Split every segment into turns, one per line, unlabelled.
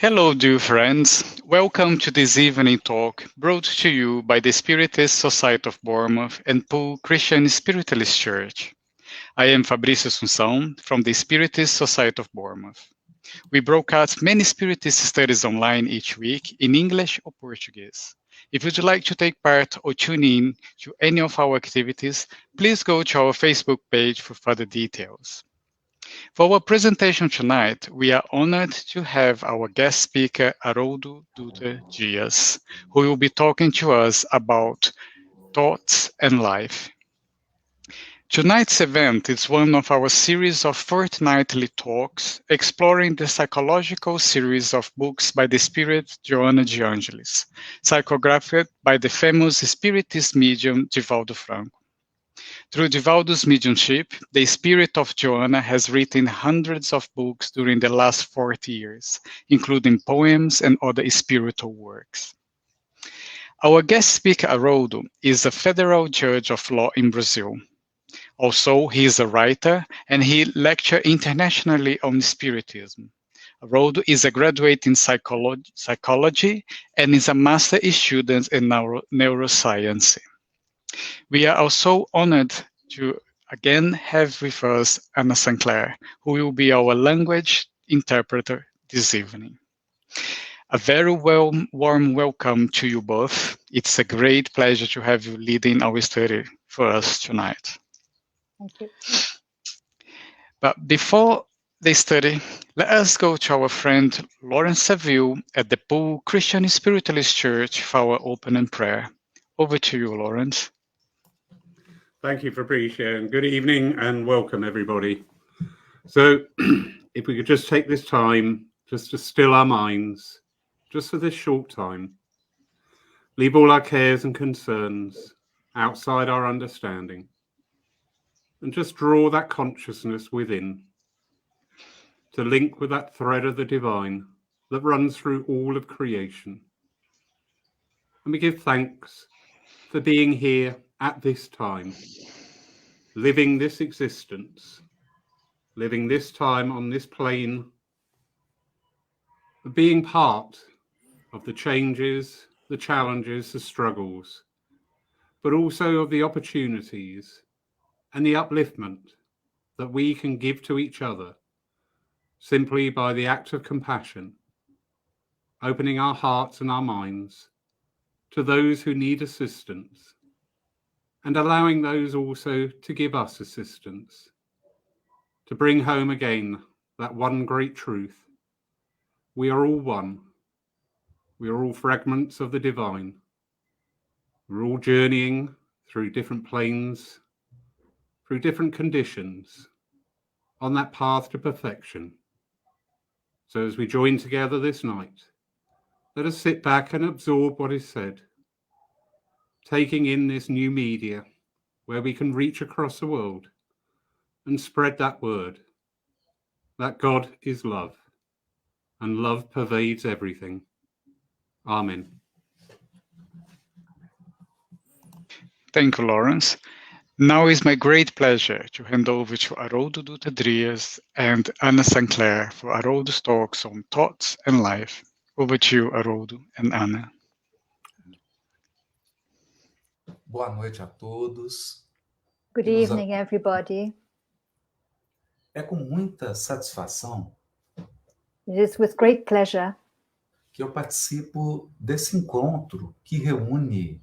Hello, dear friends. Welcome to this evening talk brought to you by the Spiritist Society of Bournemouth and Poole Christian Spiritualist Church. I am Fabrício Assunção from the Spiritist Society of Bournemouth. We broadcast many Spiritist studies online each week in English or Portuguese. If you'd like to take part or tune in to any of our activities, please go to our Facebook page for further details. For our presentation tonight, we are honored to have our guest speaker, Haroldo Dutra Dias, who will be talking to us about thoughts and life. Tonight's event is one of our series of fortnightly talks exploring the psychological series of books by the spirit Joana de Angelis, psychographed by the famous spiritist medium Divaldo Franco. Through Divaldo's mediumship, the spirit of Joana has written hundreds of books during the last 40 years, including poems and other spiritual works. Our guest speaker, Haroldo, is a federal judge of law in Brazil. Also, he is a writer and he lectures internationally on spiritism. Haroldo is a graduate in psychology and is a master student in neuroscience. We are also honored to again have with us Anne Sinclair, who will be our language interpreter this evening. A very warm welcome to you both. It's a great pleasure to have you leading our study for us tonight.
Thank you.
But before the study, let us go to our friend Lawrence Saville at the Poole Christian Spiritualist Church for our opening prayer. Over to you, Lawrence.
Thank you, Fabrizio, and good evening and welcome, everybody. So if we could just take this time just to still our minds, just for this short time, leave all our cares and concerns outside our understanding, and just draw that consciousness within to link with that thread of the divine that runs through all of creation. And we give thanks for being here at this time, living this existence, living this time on this plane, being part of the changes, the challenges, the struggles, but also of the opportunities and the upliftment that we can give to each other simply by the act of compassion, opening our hearts and our minds to those who need assistance, and allowing those also to give us assistance, to bring home again that one great truth. We are all one. We are all fragments of the divine. We're all journeying through different planes, through different conditions, on that path to perfection. So as we join together this night, let us sit back and absorb what is said, taking in this new media where we can reach across the world and spread that word, that God is love, and love pervades everything. Amen.
Thank you, Lawrence. Now it's my great pleasure to hand over to Haroldo Dutra Dias and Anne Sinclair for Haroldo's talks on thoughts and life. Over to you, Haroldo and Anne.
Boa noite a todos.
Good evening, everybody.
É com muita satisfação
It is with great pleasure
que eu participo desse encontro que reúne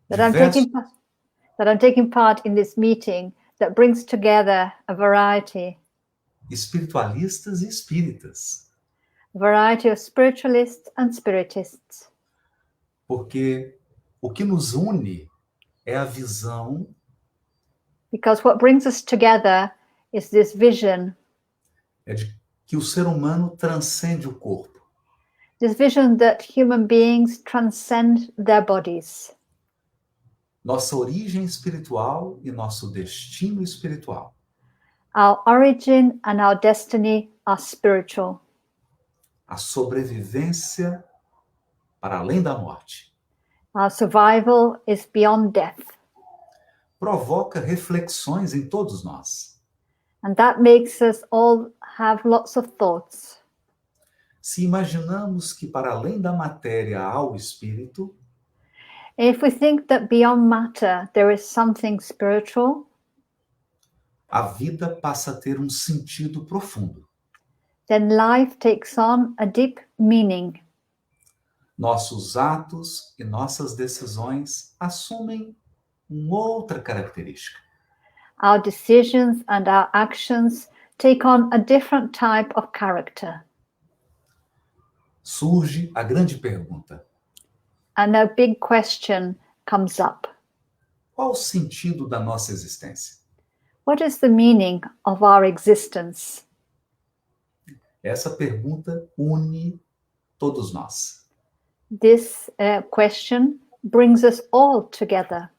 that I'm taking part in this meeting that brings together a variety
espiritualistas e espíritas,
of spiritualists and spiritists,
porque o que nos une é a visão
because what brings us together is this vision,
de que o ser humano transcende o corpo.
this vision that human beings transcend their bodies.
Nossa origem espiritual e nosso destino espiritual.
Our origin and our destiny are spiritual.
A sobrevivência para além da morte.
Our survival is beyond death.
Provoca reflexões em todos nós.
And that makes us all have lots of thoughts.
Se imaginamos que para além da matéria há o espírito,
If we think that beyond matter there is something spiritual,
a vida passa a ter um sentido profundo.
then life takes on a deep meaning.
Nossos atos e nossas decisões assumem uma outra característica.
Our decisions and our actions take on a different type of character.
Surge a grande pergunta:
And a big question comes up.
qual o sentido da nossa existência?
What is the meaning of our existence?
Essa pergunta une todos nós.
This question brings us all together.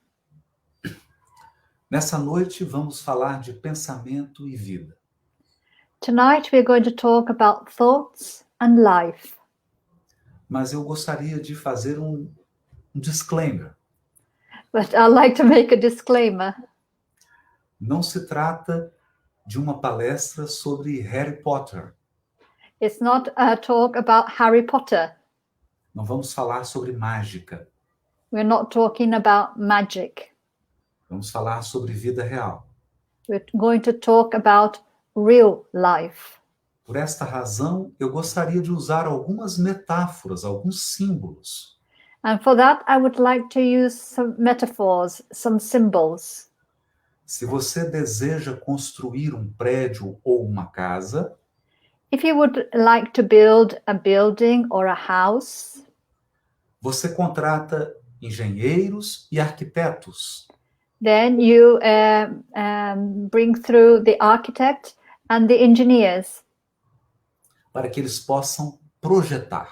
Nessa noite vamos falar de pensamento e vida.
Tonight we're going to talk about thoughts and life.
Mas eu gostaria de fazer um disclaimer.
But I'd like to make a disclaimer.
Não se trata de uma palestra sobre Harry Potter.
It's not a talk about Harry Potter.
Não vamos falar sobre mágica.
We're not talking about magic.
Vamos falar sobre vida real.
We're going to talk about real life.
Por esta razão, eu gostaria de usar algumas metáforas, alguns símbolos.
And for that, I would like to use some metaphors, some symbols.
Se você deseja construir um prédio ou uma casa,
If you would like to build a building or a house,
você contrata engenheiros e arquitetos.
then you bring through the architect and the engineers
Para que eles possam projetar.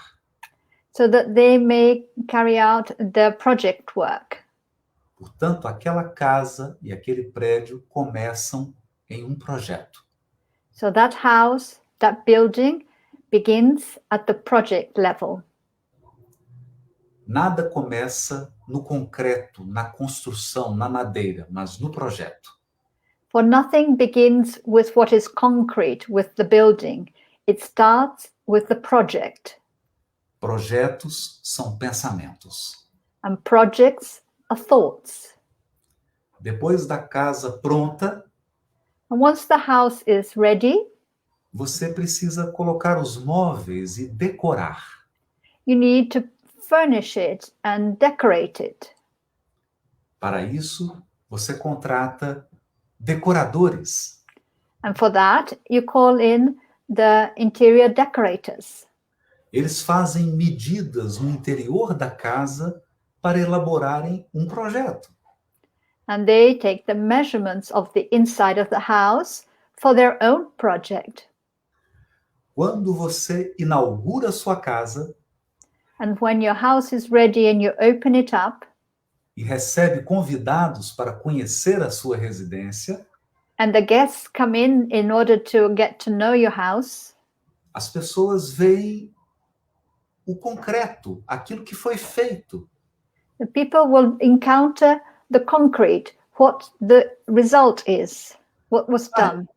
so that they may carry out the project work.
Portanto, aquela casa e aquele prédio começam em um projeto.
So that house, that building begins at the project level.
Nada começa no concreto, na construção, na madeira, mas no projeto.
For nothing begins with what is concrete, with the building. It starts with the project.
Projetos são pensamentos.
And projects are thoughts.
Depois da casa pronta,
And once the house is ready,
você precisa colocar os móveis e decorar.
you need to furnish it and decorate it.
Para isso, você contrata decoradores.
And for that, you call in the interior decorators.
Eles fazem medidas no interior da casa para elaborarem um projeto.
And they take the measurements of the inside of the house for their own project.
Quando você inaugura sua casa
And when your house is ready and you open it up,
e recebe convidados para conhecer a sua residência,
and the guests come in order to get to know your house,
as pessoas veem o concreto, aquilo que foi feito.
the people will encounter the concrete, what the result is, what was done.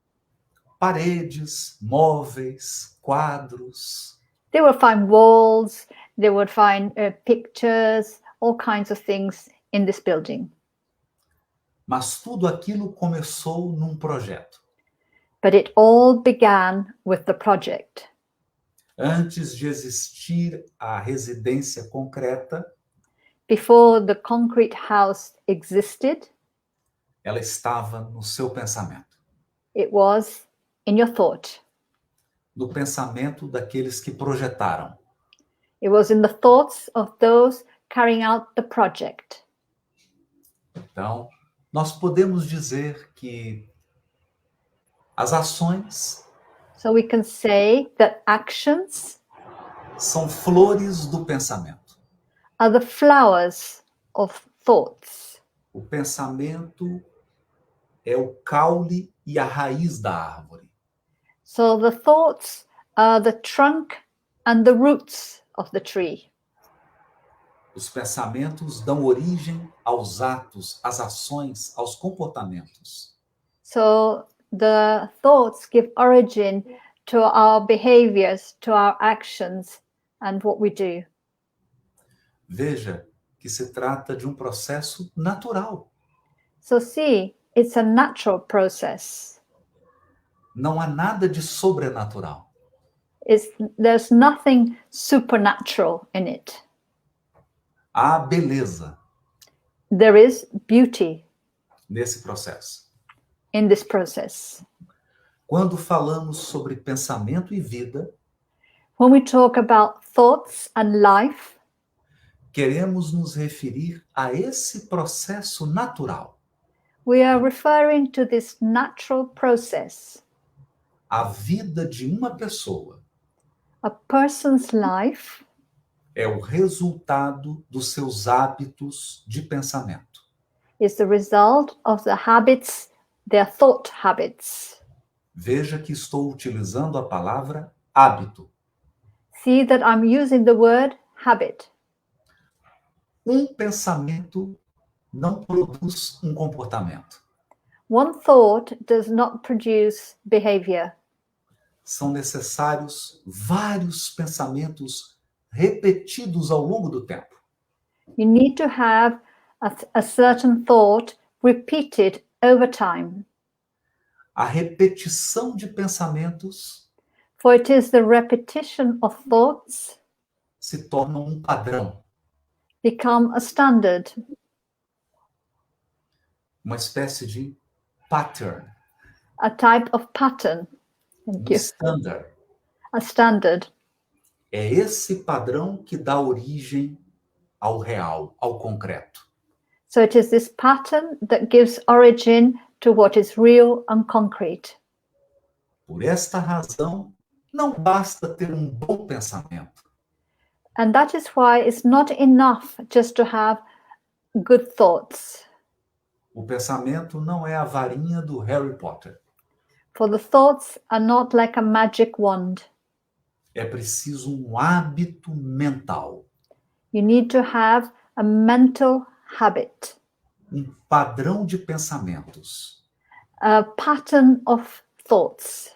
Paredes, móveis, quadros.
They will find walls, they would find pictures, all kinds of things in this building.
Mas tudo aquilo começou num projeto.
But it all began with the project.
Antes de existir a residência concreta,
Before the concrete house existed,
ela estava no seu pensamento.
it was in your thought.
No pensamento daqueles que projetaram.
It was in the thoughts of those carrying out the project.
Então, nós podemos dizer que as ações
So we can say that actions
são flores do pensamento.
are the flowers of thoughts.
O pensamento é o caule e a raiz da árvore.
So the thoughts are the trunk and the roots of the tree.
Os pensamentos dão origem aos atos, às ações, aos comportamentos.
So the thoughts give origin to our behaviors, to our actions, and what we do.
Veja que se trata de um processo natural.
So see, it's a natural process.
Não há nada de sobrenatural.
There's nothing supernatural in it.
Há beleza
There is beauty
nesse processo.
in this process.
Quando falamos sobre pensamento e vida,
When we talk about thoughts and life,
queremos nos referir a esse processo natural,
we are referring to this natural process.
a vida de uma pessoa
A person's life
é o resultado dos seus hábitos de pensamento.
is the result of the habits, their thought habits.
Veja que estou utilizando a palavra hábito.
See that I'm using the word habit.
Um pensamento não produz um comportamento.
One thought does not produce behavior.
São necessários vários pensamentos repetidos ao longo do tempo.
You need to have a certain thought repeated over time.
A repetição de pensamentos
For it is the repetition of thoughts
se torna um padrão,
become a standard,
uma espécie de pattern,
a type of pattern. Thank you.
standard.
A standard.
É esse padrão que dá origem ao real, ao concreto.
So it is this pattern that gives origin to what is real and concrete.
Por esta razão, não basta ter um bom pensamento.
And that is why it's not enough just to have good thoughts.
O pensamento não é a varinha do Harry Potter.
For the thoughts are not like a magic wand.
É preciso um hábito mental,
You need to have a mental habit,
um padrão de pensamentos.
a pattern of thoughts.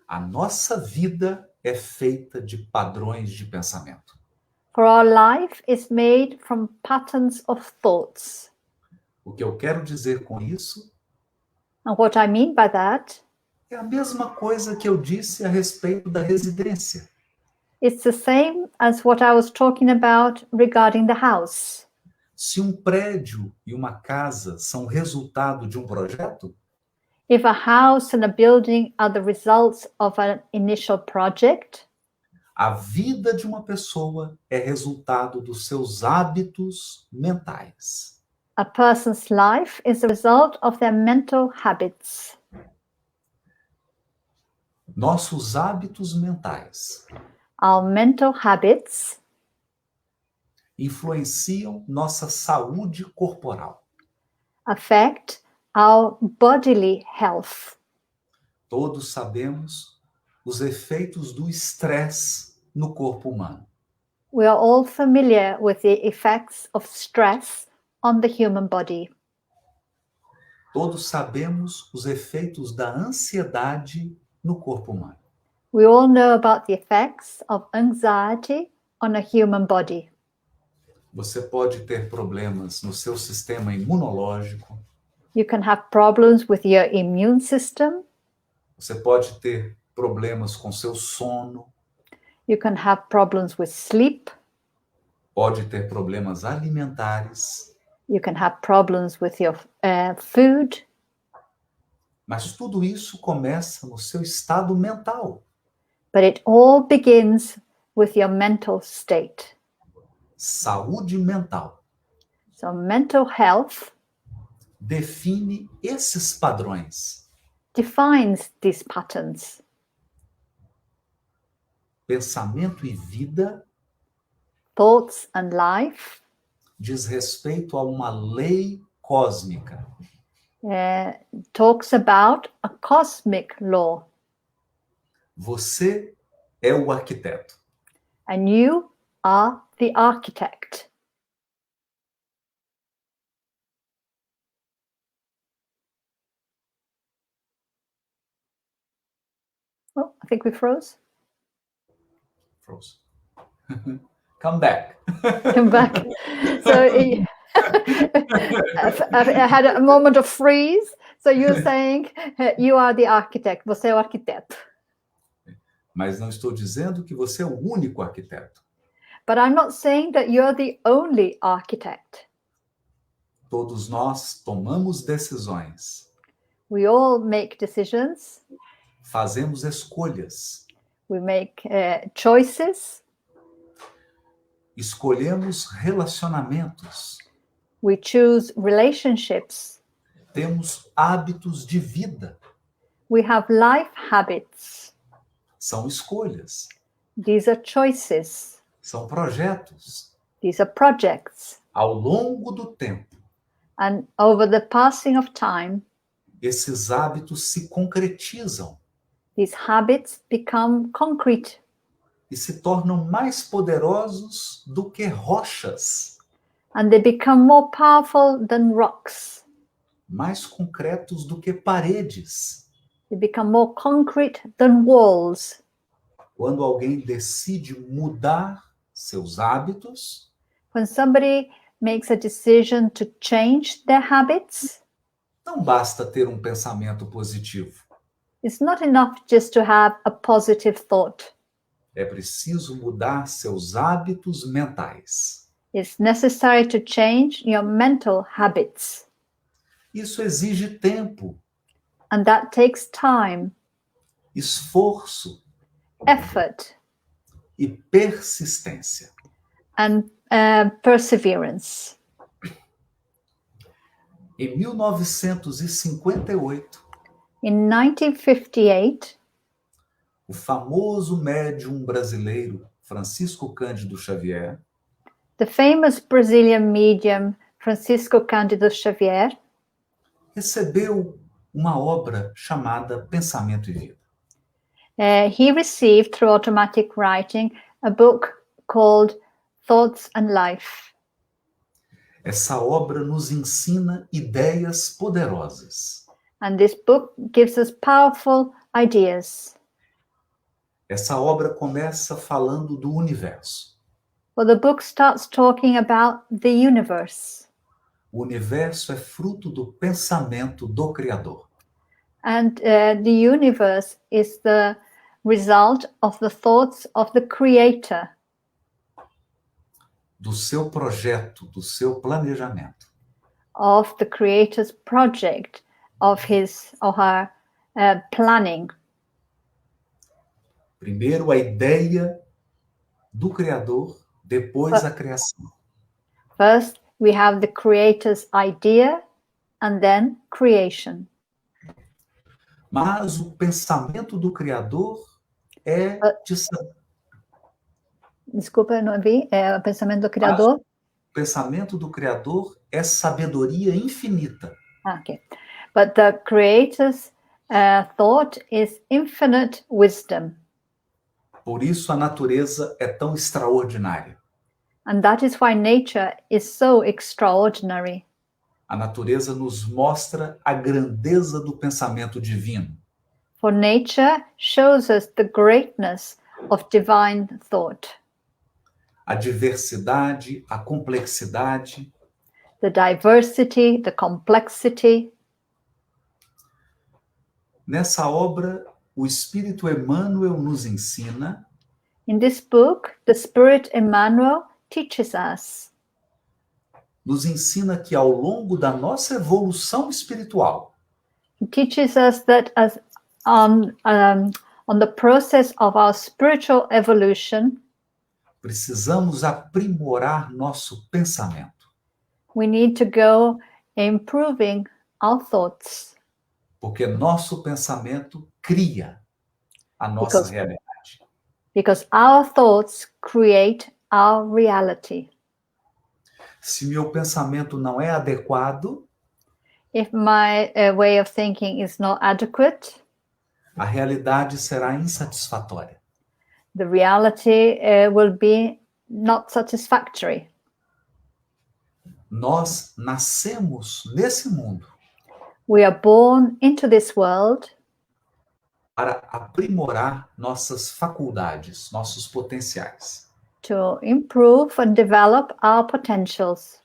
A nossa vida é feita de padrões de pensamento.
For our life is made from patterns of thoughts.
O que eu quero dizer com isso
And what I mean by that,
é a mesma coisa que eu disse a respeito da residência.
it's the same as what I was talking about regarding the house.
Se um prédio e uma casa são resultado de um projeto,
If a house and a building are the results of an initial project,
a vida de uma pessoa é resultado dos seus hábitos mentais.
a person's life is the result of their mental habits.
Nossos hábitos mentais
Our mental habits
influenciam nossa saúde corporal.
affect our bodily health.
Todos sabemos os efeitos do estresse no corpo humano.
We are all familiar with the effects of stress on the human body.
Todos sabemos os efeitos da ansiedade no corpo humano.
We all know about the effects of anxiety on a human body.
Você pode ter problemas no seu sistema imunológico,
You can have problems with your immune system.
você pode ter problemas com seu sono,
You can have problems with sleep.
pode ter problemas alimentares,
You can have problems with your food.
mas tudo isso começa no seu estado mental.
But it all begins with your mental state.
Saúde mental
So mental health
define esses padrões.
defines these patterns.
Pensamento e vida
Thoughts and life
diz respeito a uma lei cósmica.
talks about a cosmic law.
Você é o arquiteto.
And you are the architect. Oh, I think we froze.
Froze. Come back.
Come back. So I had a moment of freeze. So you're saying you are the architect. Você é o arquiteto.
Mas não estou dizendo que você é o único arquiteto.
But I'm not saying that you're the only architect.
Todos nós tomamos decisões,
We all make decisions.
fazemos escolhas,
We make choices.
escolhemos relacionamentos,
We choose relationships.
temos hábitos de vida.
We have life habits.
São escolhas,
These are choices.
são projetos.
These are projects.
Ao longo do tempo,
And over the passing of time,
esses hábitos se concretizam
these habits become concrete
e se tornam mais poderosos do que rochas,
and they become more powerful than rocks.
mais concretos do que paredes.
They become more concrete than walls.
Quando alguém decide mudar seus hábitos,
When somebody makes a decision to change their habits,
não basta ter um pensamento positivo.
it's not enough just to have a positive thought.
É preciso mudar seus hábitos mentais.
It's necessary to change your mental habits.
Isso exige tempo,
And that takes time,
esforço
effort,
e persistência.
and perseverance.
Em 1958,
In 1958,
o famoso médium brasileiro Francisco Cândido Xavier
the famous Brazilian medium Francisco Cândido Xavier
recebeu uma obra chamada Pensamento e Vida.
he received through automatic writing a book called Thoughts and Life.
Essa obra nos ensina ideias poderosas.
And this book gives us powerful ideas.
Essa obra começa falando do universo.
Well, the book starts talking about the universe.
O universo é fruto do pensamento do Criador.
And the universe is the result of the thoughts of the Creator,
Do seu projeto, do seu planejamento.
of the Creator's project, of his or her planning.
Primeiro a ideia do Criador, depois a criação.
First, we have the Creator's idea and then creation.
Mas o pensamento do Criador é de
Desculpa, não vi. É o pensamento do Criador.
O pensamento do Criador é sabedoria infinita.
Okay. But the Creator's thought is infinite wisdom.
Por isso a natureza é tão extraordinária.
And that is why nature is so extraordinary.
A natureza nos mostra a grandeza do pensamento divino.
For nature shows us the greatness of divine thought,
A diversidade, a complexidade,
the diversity, the complexity.
Nessa obra, o Espírito Emmanuel nos ensina
In this book, the Spirit Emmanuel teaches us
que ao longo da nossa evolução espiritual,
He teaches us that as on the process of our spiritual evolution,
precisamos aprimorar nosso pensamento,
we need to go improving our thoughts
porque nosso pensamento cria a nossa realidade.
because our thoughts create our reality.
Se meu pensamento não é adequado,
If my way of thinking is not adequate,
a realidade será insatisfatória.
the reality will be not satisfactory.
Nós nascemos nesse mundo
We are born into this world
para aprimorar nossas faculdades, nossos potenciais.
to improve and develop our potentials.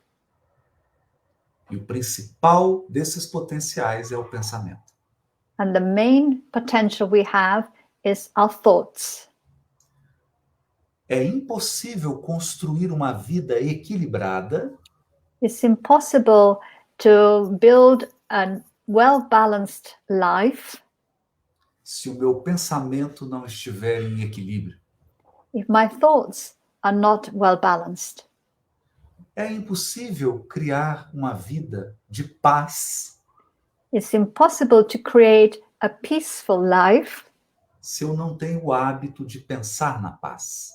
E o principal desses potenciais é o pensamento.
And the main potential we have is our thoughts.
É impossível construir uma vida equilibrada
It's impossible to build a well-balanced life
se o meu pensamento não estiver em equilíbrio.
if my thoughts are not well-balanced.
É impossível criar uma vida de paz
It's impossible to create a peaceful life
se eu não tenho o hábito de pensar na paz.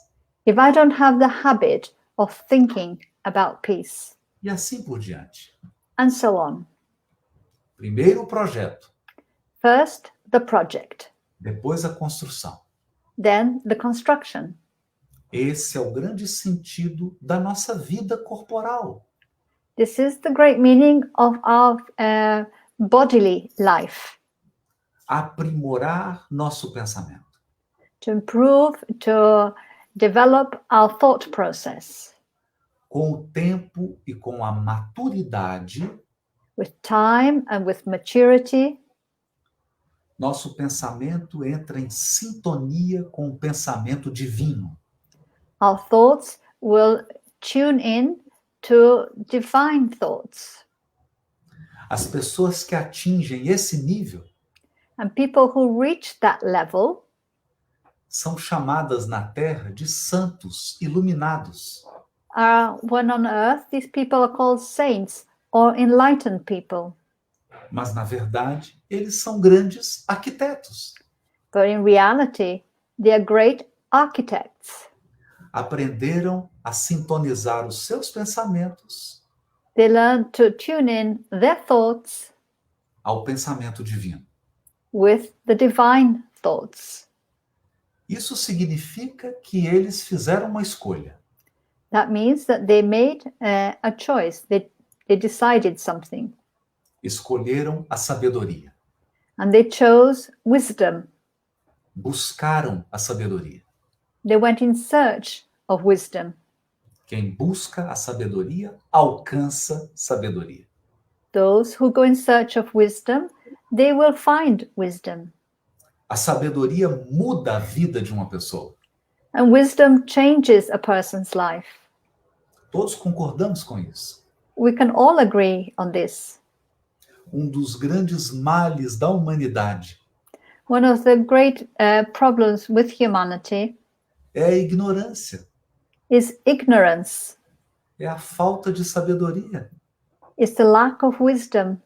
if I don't have the habit of thinking about peace,
E assim por diante.
and so on.
Primeiro o projeto,
First, the project,
depois a construção.
then the construction.
Esse é o grande sentido da nossa vida corporal.
This is the great meaning of our bodily life,
Aprimorar nosso pensamento.
to improve, to develop our thought process.
Com o tempo e com a maturidade,
With time and with maturity,
nosso pensamento entra em sintonia com o pensamento divino.
our thoughts will tune in to divine thoughts.
As pessoas que atingem esse nível
And people who reach that level
são chamadas na Terra de santos iluminados.
are, when on earth, these people are called saints or enlightened people.
Mas, na verdade, eles são grandes arquitetos.
But in reality, they are great architects.
Aprenderam a sintonizar os seus pensamentos
They learn to tune in their thoughts
ao pensamento divino.
with the divine thoughts.
Isso significa que eles fizeram uma escolha.
That means that they made a choice. They decided something,
Escolheram a sabedoria.
and they chose wisdom.
Buscaram a sabedoria.
They went in search of wisdom.
Quem busca a sabedoria, alcança sabedoria.
Those who go in search of wisdom, they will find wisdom.
A sabedoria muda a vida de uma pessoa.
And wisdom changes a person's life.
Todos concordamos com isso.
We can all agree on this.
Dos grandes males da humanidade
One of the great problems with humanity
é a ignorância,
is ignorance,
é a falta de sabedoria.
is the lack of wisdom.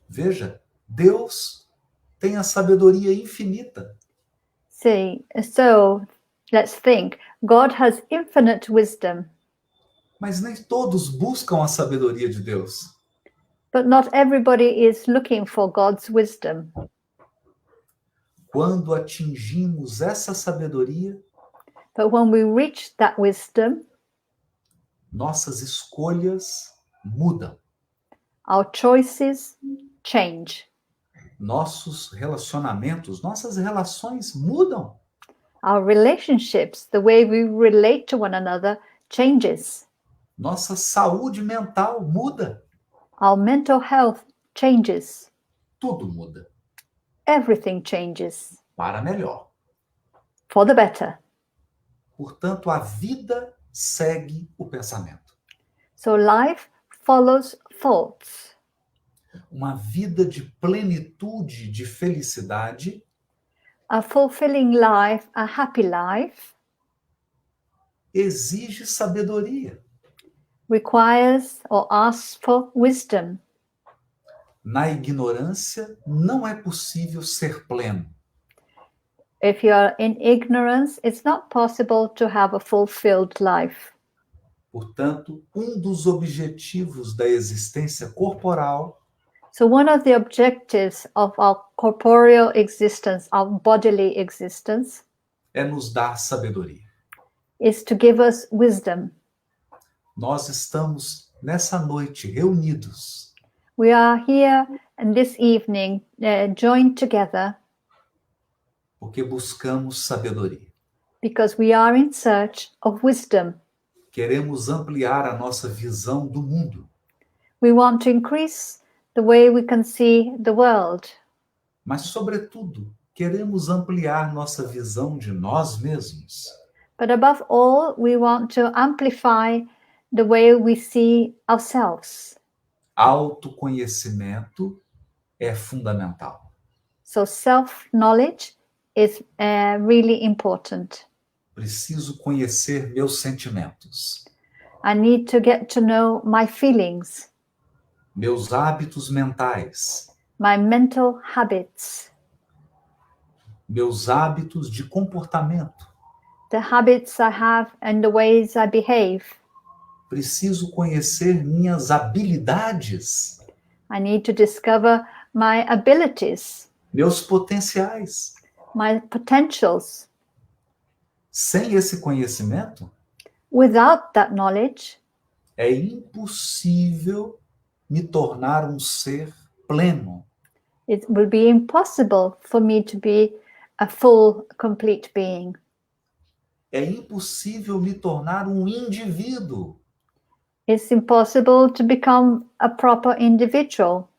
Veja, Deus tem a sabedoria infinita,
See, so let's think. God has infinite wisdom,
mas nem todos buscam a sabedoria de Deus.
but not everybody is looking for God's wisdom.
Quando atingimos essa sabedoria,
But when we reach that wisdom,
nossas escolhas mudam.
our choices change.
Nossos relacionamentos, nossas relações mudam.
Our relationships, the way we relate to one another, changes.
Nossa saúde mental muda.
Our mental health changes.
Tudo muda
Everything changes
para melhor.
for the better.
Portanto, a vida segue o pensamento.
So life follows thoughts.
Uma vida de plenitude, de felicidade,
A fulfilling life, a happy life,
exige sabedoria.
requires or asks for wisdom.
Na ignorância, não é possível ser pleno.
If you are in ignorance, it's not possible to have a fulfilled life.
Portanto, dos objetivos da existência corporal
So one of the objectives of our corporeal existence, our bodily existence,
é nos dar sabedoria.
is to give us wisdom.
Nós estamos nessa noite reunidos
We are here and this evening joined together
Porque buscamos sabedoria.
because we are in search of wisdom.
Queremos ampliar a nossa visão do mundo,
We want to increase the way we can see the world,
mas, sobretudo, queremos ampliar nossa visão de nós mesmos.
but above all, we want to amplify the way we see ourselves.
Autoconhecimento é fundamental.
So self-knowledge is really important.
Preciso conhecer meus sentimentos,
I need to get to know my feelings,
meus hábitos mentais,
my mental habits,
meus hábitos de comportamento.
the habits I have and the ways I behave.
Preciso conhecer minhas habilidades,
I need to discover my abilities,
meus potenciais.
my potentials.
Sem esse conhecimento,
Without that knowledge,
é impossível me tornar um ser pleno.
it will be impossible for me to be a full, complete being.
É impossível me tornar um indivíduo.
It's impossible to become a proper individual.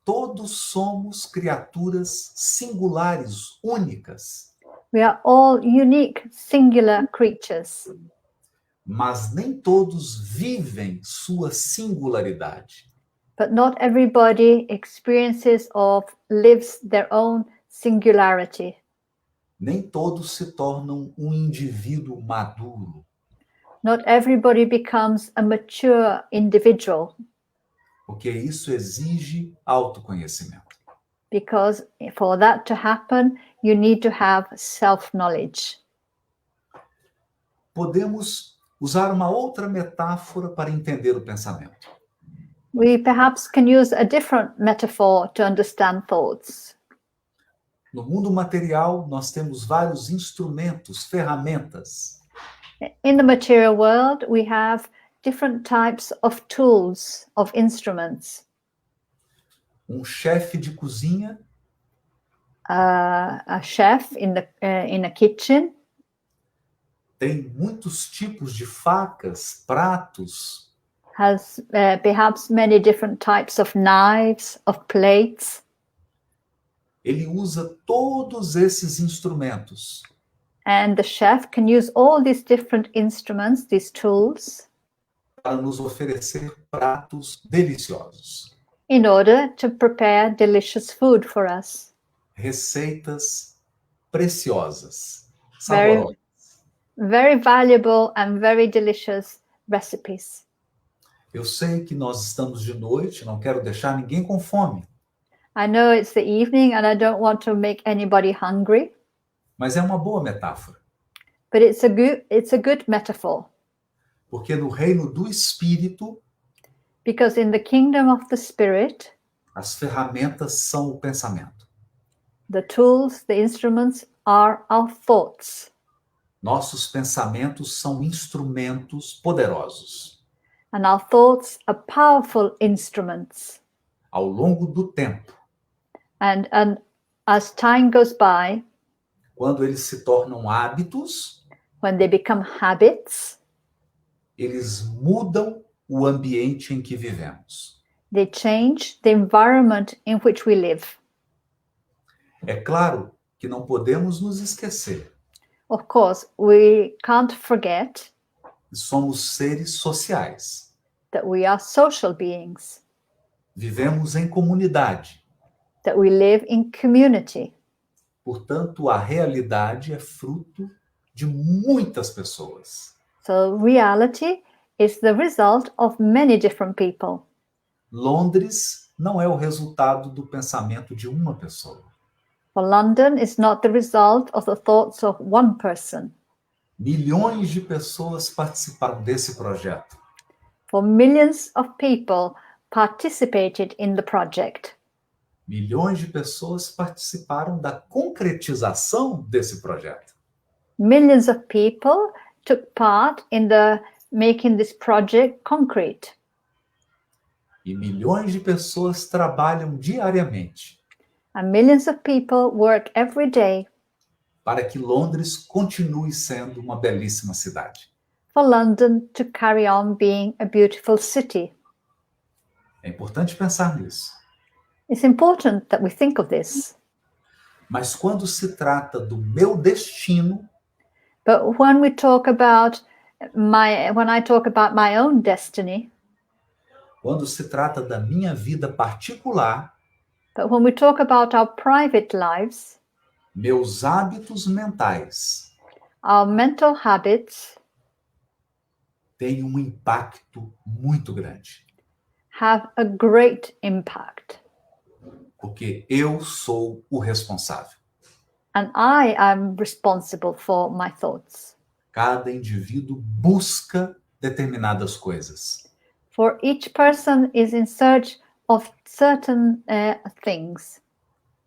Todos somos criaturas singulares, únicas,
We are all unique, singular creatures,
mas nem todos vivem sua singularidade.
but not everybody experiences or lives their own singularity.
Nem todos se tornam um indivíduo maduro,
Not everybody becomes a mature individual,
porque isso exige autoconhecimento.
because for that to happen, you need to have self-knowledge.
Podemos usar uma outra metáfora para entender o pensamento.
We perhaps can use a different metaphor to understand thoughts.
No mundo material, nós temos vários instrumentos, ferramentas.
In the material world, we have different types of tools, of instruments.
Chefe de cozinha
A chef in a kitchen
tem muitos tipos de facas, pratos.
has perhaps many different types of knives, of plates.
Ele usa todos esses instrumentos
And the chef can use all these different instruments, these tools,
para nos oferecer pratos deliciosos,
in order to prepare delicious food for us.
receitas preciosas,
Very,
saborosas.
very valuable and very delicious recipes.
Eu sei que nós estamos de noite, não quero deixar ninguém com fome,
I know it's the evening and I don't want to make anybody hungry,
mas é uma boa metáfora,
but it's a good metaphor,
porque no reino do Espírito,
because in the kingdom of the Spirit,
as ferramentas são o pensamento.
the tools, the instruments are our thoughts.
Nossos pensamentos são instrumentos poderosos.
And our thoughts are powerful instruments.
Ao longo do tempo,
And as time goes by,
quando eles se tornam hábitos,
when they become habits,
eles mudam o ambiente em que vivemos.
they change the environment in which we live.
É claro que não podemos nos esquecer
Of course, we can't forget
que somos seres sociais.
that we are social beings,
Vivemos em comunidade.
that we live in community.
Portanto, a realidade é fruto de muitas pessoas.
So reality is the result of many different people.
Londres não é o resultado do pensamento de uma pessoa.
For London is not the result of the thoughts of one person.
Milhões de pessoas participaram desse projeto.
For millions of people participated in the project.
Milhões de pessoas participaram da concretização desse projeto.
Millions of people took part in the making this project concrete.
E milhões de pessoas trabalham diariamente
And millions of people work every day
para que Londres continue sendo uma belíssima cidade.
for London to carry on being a beautiful city.
É importante pensar nisso.
It's important that we think of this.
Mas quando se trata do meu destino,
But when I talk about my own destiny,
quando se trata da minha vida particular,
but when we talk about our private lives,
meus hábitos mentais
our mental habits
têm um impacto muito grande,
have a great impact.
porque eu sou o responsável.
And I am responsible for my thoughts.
Cada indivíduo busca determinadas coisas.
For each person is in search of certain things.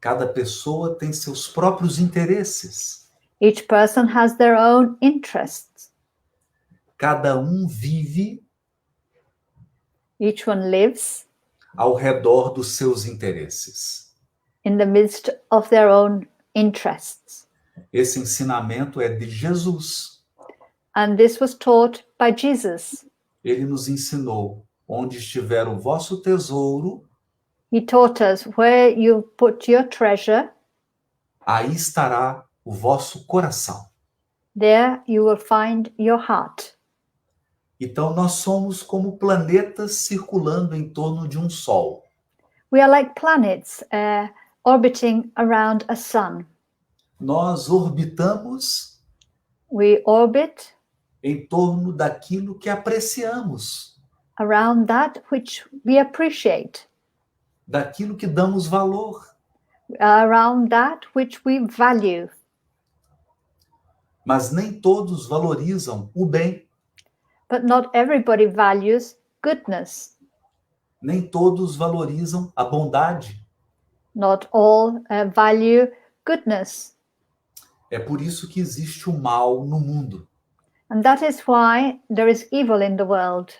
Cada pessoa tem seus próprios interesses.
Each person has their own interests.
Cada vive
Each one lives
ao redor dos seus interesses.
in the midst of their own interests.
Esse ensinamento é de Jesus.
And this was taught by Jesus.
Ele nos ensinou: onde estiver o vosso tesouro,
He taught us where you put your treasure,
aí estará o vosso coração.
there you will find your heart.
Então nós somos como planetas circulando em torno de um sol.
We are like planets orbiting around a sun.
Nós orbitamos
We orbit
em torno daquilo que apreciamos,
around that which we appreciate,
daquilo que damos valor.
around that which we value.
Mas nem todos valorizam o bem,
But not everybody values goodness.
nem todos valorizam a bondade.
Not all value goodness.
É por isso que existe o mal no mundo.
And that is why there is evil in the world.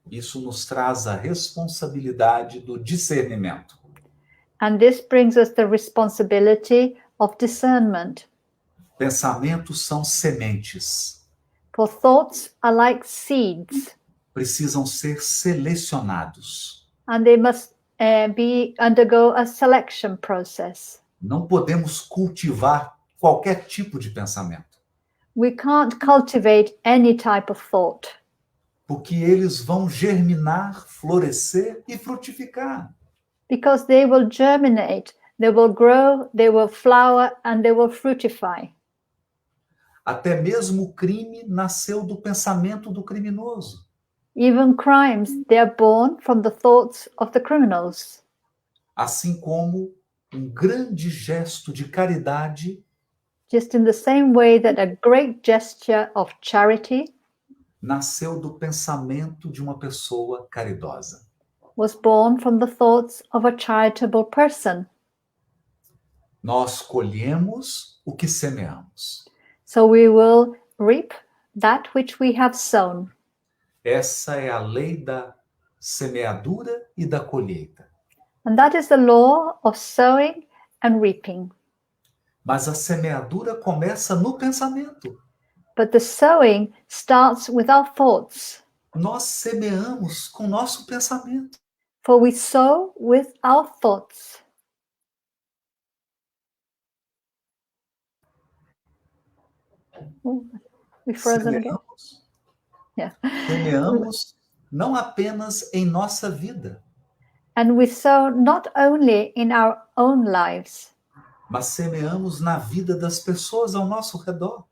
Isso nos traz a responsabilidade do discernimento.
And this brings us the responsibility of discernment.
Pensamentos são sementes.
For thoughts are like seeds,
Precisam ser selecionados.
and they must undergo a selection process.
Não podemos cultivar qualquer tipo de pensamento,
We can't cultivate any type of thought,
porque eles vão germinar, florescer e frutificar.
because they will germinate, they will grow, they will flower, and they will fructify.
Até mesmo o crime nasceu do pensamento do criminoso.
Even crimes, they are born from the thoughts of the criminals.
Assim como um grande gesto de caridade
Just in the same way that a great gesture of charity
nasceu do pensamento de uma pessoa caridosa.
was born from the thoughts of a charitable person.
Nós colhemos o que semeamos.
So we will reap that which we have sown.
Essa é a lei da semeadura e da colheita.
And that is the law of sowing and reaping.
Mas a semeadura começa no pensamento.
But the sowing starts with our thoughts.
Nós semeamos com nosso pensamento.
For we sow with our thoughts. Oh, we frozen again?
Semeamos,
Yeah.
semeamos não apenas em nossa vida,
And we sow not only in our own lives,
mas semeamos na vida das pessoas ao nosso redor.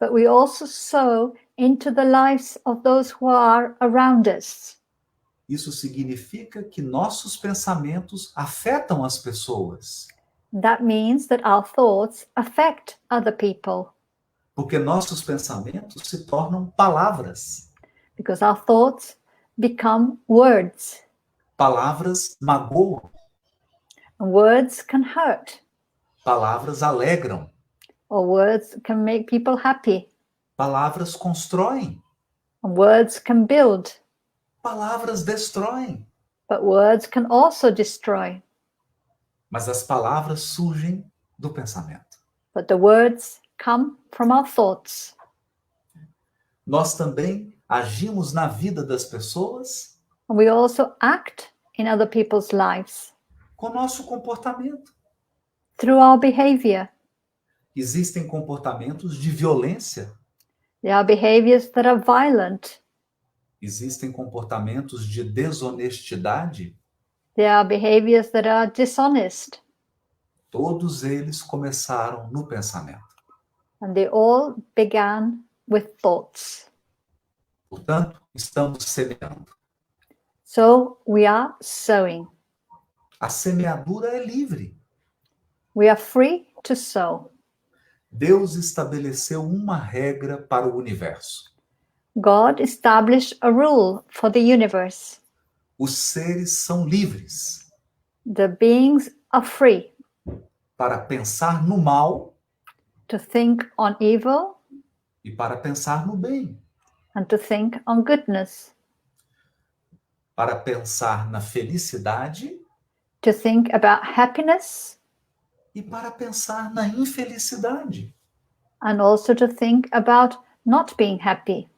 but we also sow into the lives of those who are around us.
Isso significa que nossos pensamentos afetam as pessoas,
That means that our thoughts affect other people,
porque nossos pensamentos se tornam palavras.
because our thoughts become words,
Palavras magoam,
and words can hurt,
palavras alegram,
or words can make people happy,
palavras constroem,
and words can build,
palavras destroem.
but words can also destroy.
Mas as palavras surgem do pensamento.
but the words come from our thoughts.
Nós também agimos na vida das pessoas
And we also act in other people's lives
com nosso comportamento.
through our behavior.
Existem comportamentos de violência,
There are behaviors that are violent.
existem comportamentos de desonestidade.
There are behaviors that are dishonest.
Todos eles começaram no pensamento.
And they all began with thoughts.
Portanto, estamos semeando.
So we are sowing.
A semeadura é livre.
We are free to sow.
Deus estabeleceu uma regra para o universo.
God established a rule for the universe.
Os seres são livres
The beings are free
para pensar no mal
to think on evil
e para pensar no bem,
and to think on goodness,
para pensar na felicidade
to think about happiness,
e para pensar na infelicidade.
and also to think about not being happy.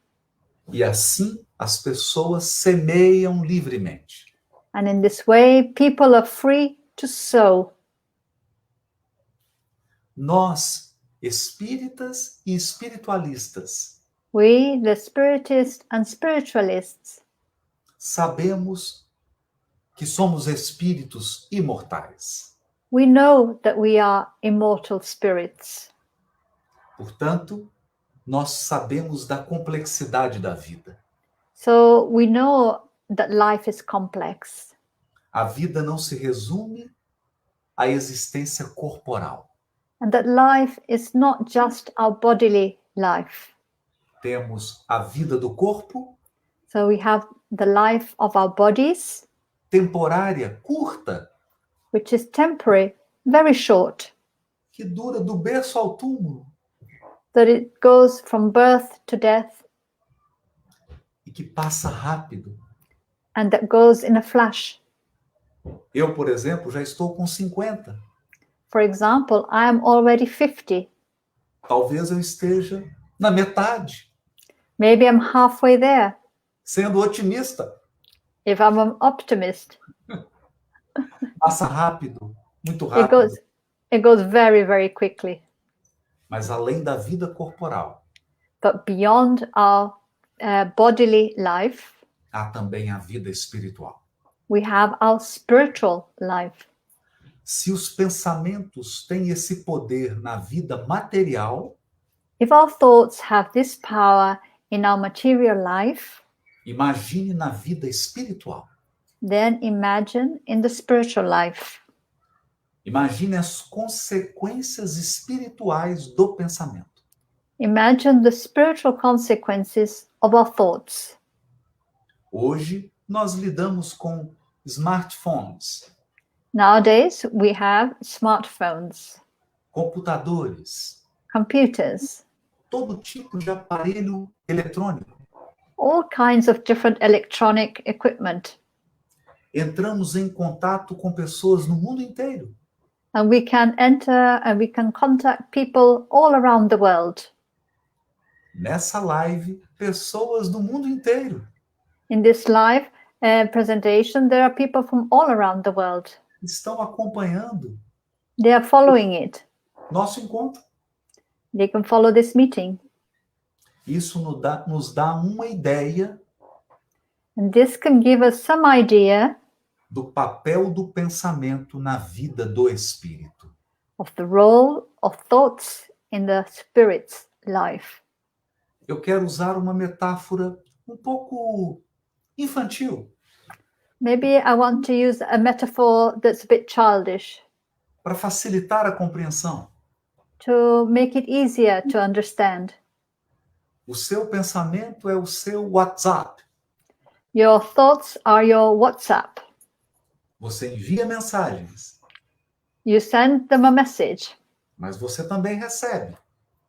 E assim as pessoas semeiam livremente.
And in this way, people are free to sow.
Nós, espíritas e espiritualistas,
We, the spiritists and spiritualists,
sabemos que somos espíritos imortais.
we know that we are immortal spirits.
Portanto, nós sabemos da complexidade da vida.
So we know that life is complex.
A vida não se resume à existência corporal.
And that life is not just our bodily life.
Temos a vida do corpo,
So we have the life of our bodies,
temporária, curta,
which is temporary, very short,
que dura do berço ao túmulo
that it goes from birth to death
e que passa rápido.
and that goes in a flash.
Eu, por exemplo, já estou com 50.
For example, I am already 50.
Talvez eu esteja na metade,
Maybe I'm halfway there
sendo otimista.
if I'm an optimist.
Passa rápido, muito
It
rápido.
goes very, very quickly.
Mas além da vida corporal,
But beyond our bodily life,
há também a vida espiritual.
we have our spiritual life.
Se os pensamentos têm esse poder na vida material,
If our thoughts have this power in our material life,
imagine na vida espiritual.
then imagine in the spiritual life.
Imagine as consequências espirituais do pensamento.
Imagine the spiritual consequences of our thoughts.
Hoje, nós lidamos com smartphones,
Nowadays, we have smartphones,
computadores,
computers,
todo tipo de aparelho eletrônico.
all kinds of different electronic equipment.
Entramos em contato com pessoas no mundo inteiro.
And we can enter and we can contact people all around the world.
Nessa live, pessoas do mundo inteiro
In this live presentation, there are people from all around the world.
estão acompanhando
They are following it.
nosso encontro.
They can follow this meeting.
Isso nos dá uma ideia
And this can give us some idea
do papel do pensamento na vida do espírito.
of the role of thoughts in the spirit's life.
Eu quero usar uma metáfora um pouco infantil
Maybe I want to use a metaphor that's a bit childish
para facilitar a compreensão.
to make it easier to understand.
O seu pensamento é o seu WhatsApp.
Your thoughts are your WhatsApp.
Você envia mensagens,
You send them a message,
mas você também recebe.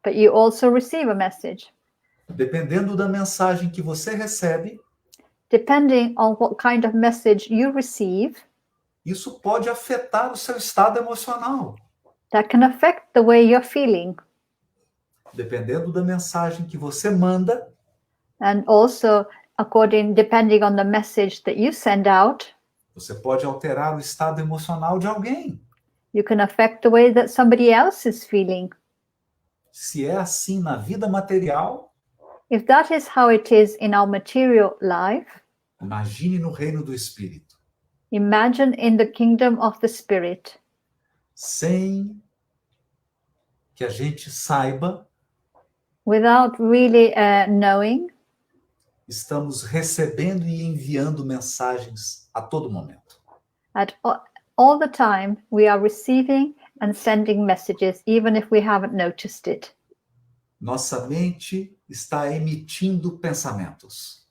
but you also receive a message.
Dependendo da mensagem que você recebe,
Depending on what kind of message you receive,
isso pode afetar o seu estado emocional.
that can affect the way you're feeling.
Dependendo da mensagem que você manda,
And also, depending on the message that you send out,
você pode alterar o estado emocional de alguém.
you can affect the way that somebody else is feeling.
Se é assim na vida material,
If that is how it is in our material life,
imagine no reino do Espírito.
imagine in the kingdom of the Spirit.
Sem que a gente saiba,
Without really knowing,
estamos recebendo e enviando mensagens a todo momento.
all the time we are receiving and sending messages, even if we haven't noticed it.
Nossa mente está emitindo pensamentos,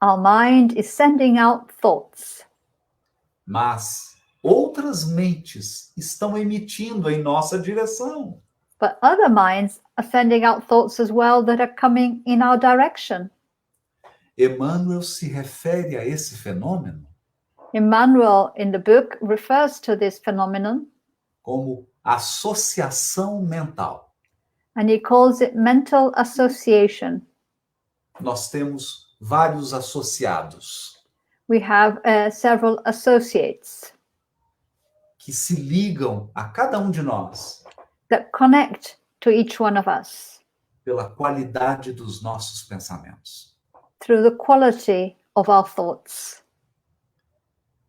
Our mind is sending out thoughts,
mas outras mentes estão emitindo em nossa direção.
but other minds are sending out thoughts as well that are coming in our direction.
Emmanuel se refere a esse fenômeno
Emmanuel in the book refers to this phenomenon,
como associação mental.
and he calls it mental association.
Nós temos vários associados
We have several associates
que se ligam a cada um de nós
that connect to each one of us
pela qualidade dos nossos pensamentos.
through the quality of our thoughts.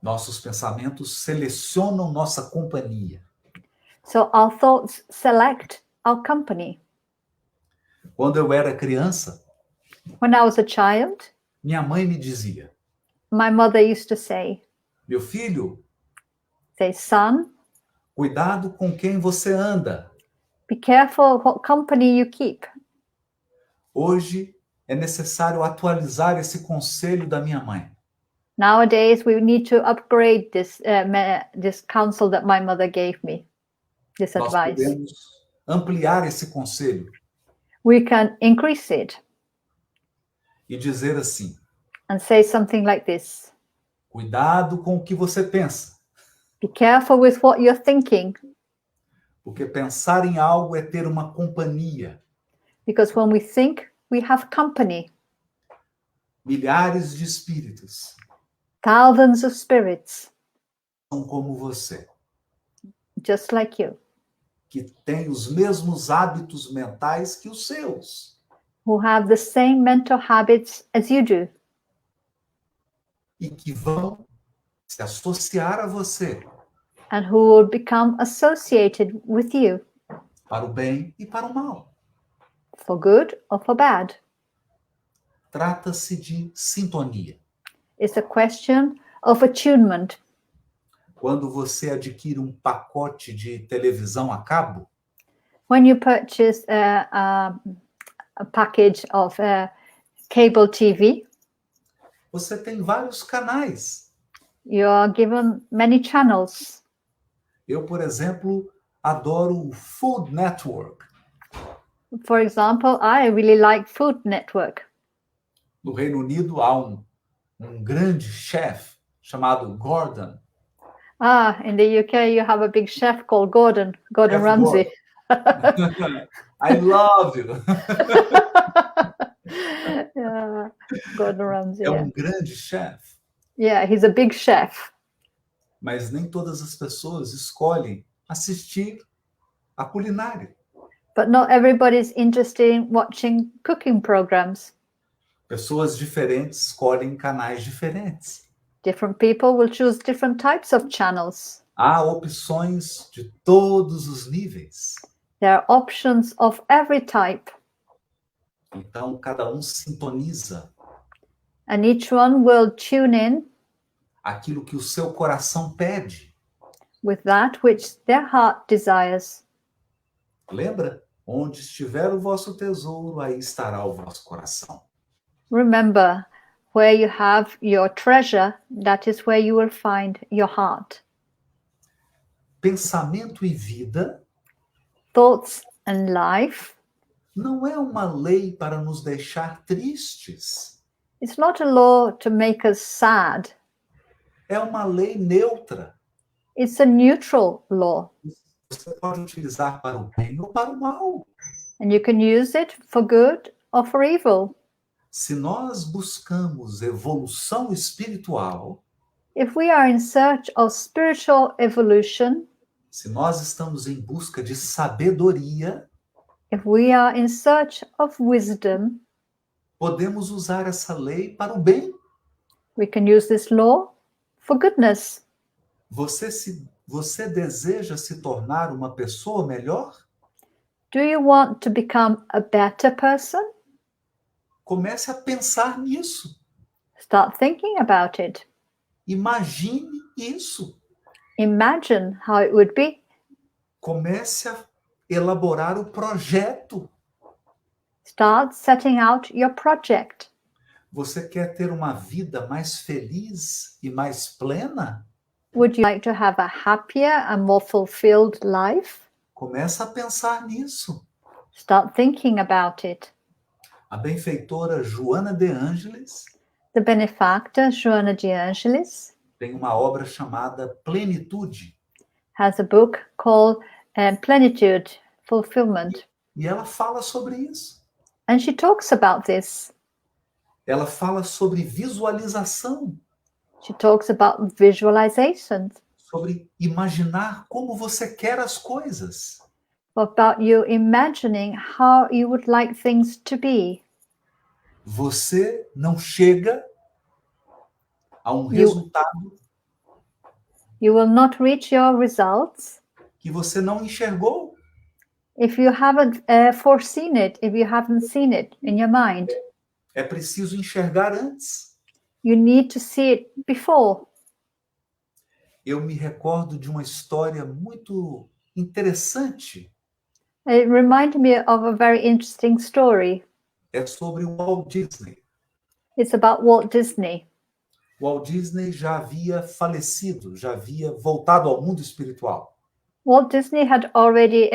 Nossos pensamentos selecionam nossa companhia.
So our thoughts select our company.
Quando eu era criança,
When I was a child,
minha mãe me dizia:
my mother used to say,
meu filho,
son,
cuidado com quem você anda.
be careful what company you keep.
Hoje é necessário atualizar esse conselho da minha mãe.
Nowadays, we need to upgrade this counsel that my mother gave me, this
Nós
advice.
podemos ampliar esse conselho
We can increase it
e dizer assim:
and say something like this.
cuidado com o que você pensa,
Be careful with what you're thinking,
porque pensar em algo é ter uma companhia.
because when we think, we have company.
Milhares de espíritos
Thousands of spirits,
são como você,
just like you,
que têm os mesmos hábitos mentais que os seus.
who have the same mental habits as you do,
E que vão se associar a você
and who will become associated with you
para o bem e para o mal.
for good or for bad.
Trata-se de sintonia.
It's a question of attunement.
Quando você adquire um pacote de televisão a cabo,
When you purchase a package of cable TV,
você tem vários canais.
you are given many channels.
Eu, por exemplo, adoro o Food Network.
For example, I really like Food Network.
No Reino Unido há um grande chefe chamado Gordon.
In the UK, you have a big chef called Gordon
Chef
Ramsay.
I love you.
Yeah, Gordon Ramsay.
É um grande chefe,
Yeah, he's a big chef.
mas nem todas as pessoas escolhem assistir a culinária.
But not everybody's interested in watching cooking programs.
Pessoas diferentes escolhem canais diferentes.
Different people will choose different types of channels.
Há opções de todos os níveis.
There are options of every type,
Então, cada um sintoniza
and each one will tune in
aquilo que o seu coração pede.
with that which their heart desires.
Lembra? Onde estiver o vosso tesouro, aí estará o vosso coração.
Remember, where you have your treasure, that is where you will find your heart.
Pensamento e vida
Thoughts and life,
não é uma lei para nos deixar tristes.
it's not a law to make us sad.
É uma lei neutra.
It's a neutral law.
você pode utilizar para o bem ou para o mal.
And you can use it for good or for evil.
Se nós buscamos evolução espiritual,
If we are in search of spiritual evolution,
se nós estamos em busca de sabedoria,
if we are in search of wisdom,
podemos usar essa lei para o bem.
we can use this law for goodness.
Você deseja se tornar uma pessoa melhor?
Do you want to become a better person?
Comece a pensar nisso.
Start thinking about it.
Imagine isso.
Imagine how it would be.
Comece a elaborar o projeto.
Start setting out your project.
Você quer ter uma vida mais feliz e mais plena?
Would you like to have a happier and more fulfilled life?
Comece a pensar nisso.
Start thinking about it.
A benfeitora Joana de Ângeles
The benefactor, Joana de Angelis,
tem uma obra chamada Plenitude.
has a book called Plenitude, Fulfillment.
E ela fala sobre isso.
And she talks about this.
Ela fala sobre visualização,
She talks about visualization,
sobre imaginar como você quer as coisas.
about you imagining how you would like things to be.
Você não chega a um resultado
You will not reach your results
que você não enxergou.
if you haven't foreseen it, if you haven't seen it in your mind.
É preciso enxergar antes.
You need to see it before.
Eu me recordo de uma história muito interessante.
It reminded me of a very interesting story.
É sobre o Walt Disney.
It's about Walt Disney.
Walt Disney já havia falecido, já havia voltado ao mundo espiritual.
Walt Disney had already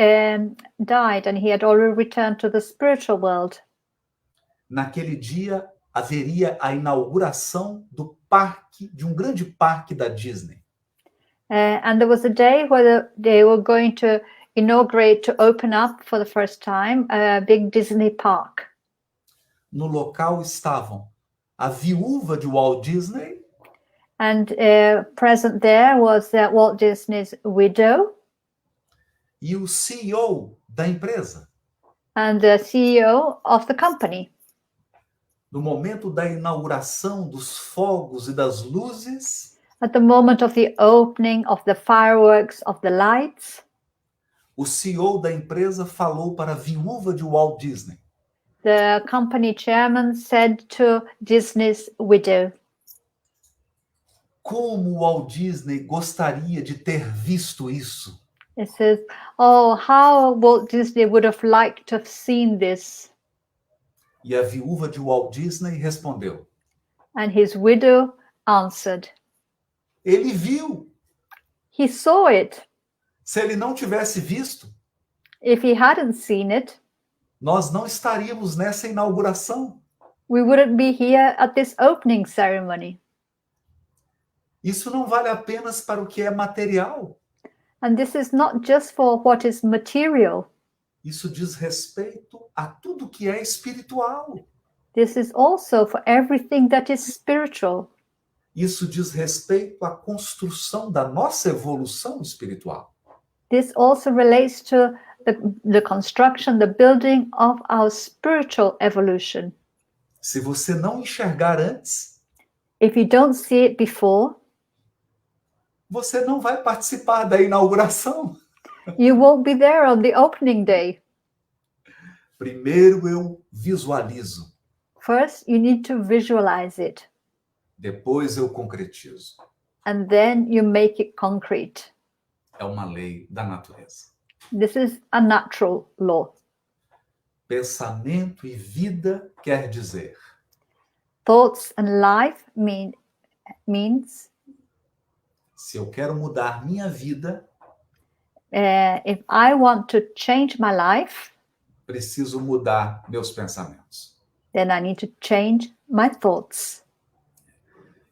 died and he had already returned to the spiritual world.
Naquele dia haveria a inauguração do parque, de um grande parque da Disney.
And there was a day where they were going to inaugurate, to open up for the first time, a big Disney park.
No local estavam a viúva de Walt Disney,
And present there was Walt Disney's widow
e o CEO da empresa.
and the CEO of the company.
No momento da inauguração dos fogos e das luzes,
At the moment of the opening of the fireworks, of the lights,
o CEO da empresa falou para a viúva de Walt Disney:
the company chairman said to Disney's widow,
como Walt Disney gostaria de ter visto isso.
it says, oh, how Walt Disney would have liked to have seen this.
E a viúva de Walt Disney respondeu:
And his widow answered,
ele viu.
he saw it.
Se ele não tivesse visto,
If he hadn't seen it,
nós não estaríamos nessa inauguração.
we wouldn't be here at this opening ceremony.
Isso não vale apenas para o que é material.
And this is not just for what is material.
Isso diz respeito a tudo que é espiritual.
This is also for everything that is spiritual.
Isso diz respeito à construção da nossa evolução espiritual.
This also relates to the construction, the building of our spiritual evolution.
Se você não enxergar antes,
If you don't see it before,
você não vai participar da inauguração.
you won't be there on the opening day.
Primeiro eu visualizo,
First, you need to visualize it,
depois eu concretizo.
and then you make it concrete.
É uma lei da natureza.
This is a natural law.
Pensamento e vida quer dizer:
Thoughts and life means
se eu quero mudar minha vida,
if I want to change my life,
preciso mudar meus pensamentos.
then I need to change my thoughts.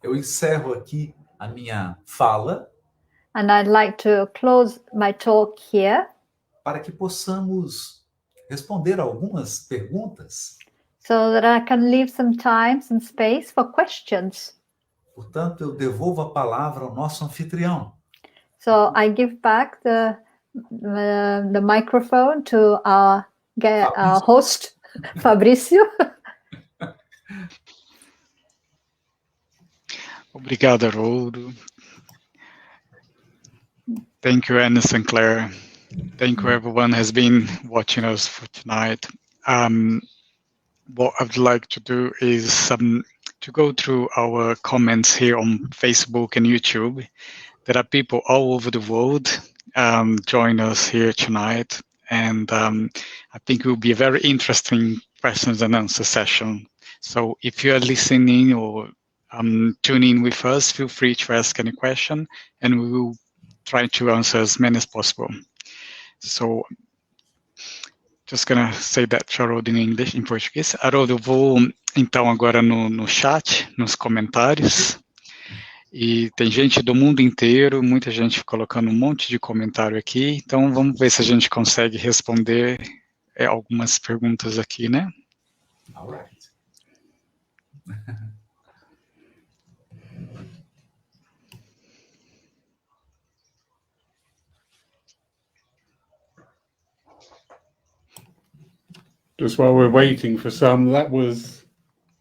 Eu encerro aqui a minha fala
And I'd like to close my talk here
para que possamos responder algumas perguntas.
so that I can leave some time, some space for questions.
Portanto, eu devolvo a palavra ao nosso anfitrião.
So I give back the microphone to our host, Fabrício.
Obrigado, Haroldo. Thank you, Anne Sinclair. Thank you, everyone has been watching us for tonight. What I'd like to do is to go through our comments here on Facebook and YouTube. There are people all over the world join us here tonight, and I think it will be a very interesting questions and answer session. So if you are listening or tuning in with us, feel free to ask any question, and we will try to answer as many as possible. So, just gonna say that to Haroldo in English, em português. Haroldo, eu vou então agora no chat, nos comentários, e tem gente do mundo inteiro, muita gente colocando um monte de comentário aqui, então vamos ver se a gente consegue responder algumas perguntas aqui, né?
All right.
Just while we're waiting for some, that was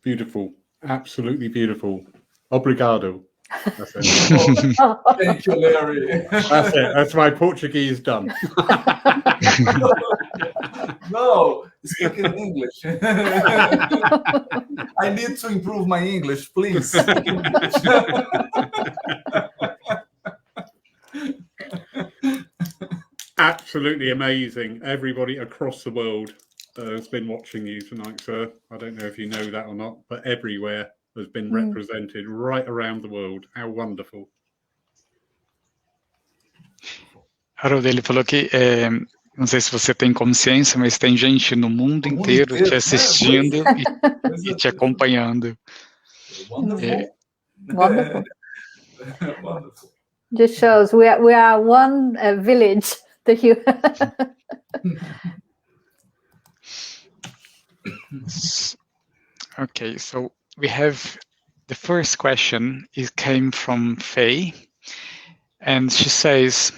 beautiful. Absolutely beautiful. Obrigado. That's it.
Oh, thank you, Larry.
That's it. That's my Portuguese done.
No, speak in English. I need to improve my English, please. Speak English.
Absolutely amazing. Everybody across the world has been watching you tonight, sir. I don't know if you know that or not, but everywhere has been represented right around the world. How wonderful.
Haroldo, ele falou que, não sei se você tem consciência, mas tem gente no mundo inteiro te assistindo e te acompanhando.
Wonderful.
Wonderful.
Wonderful.
Just shows we are one village.
Okay, so we have the first question. It came from Faye, and she says,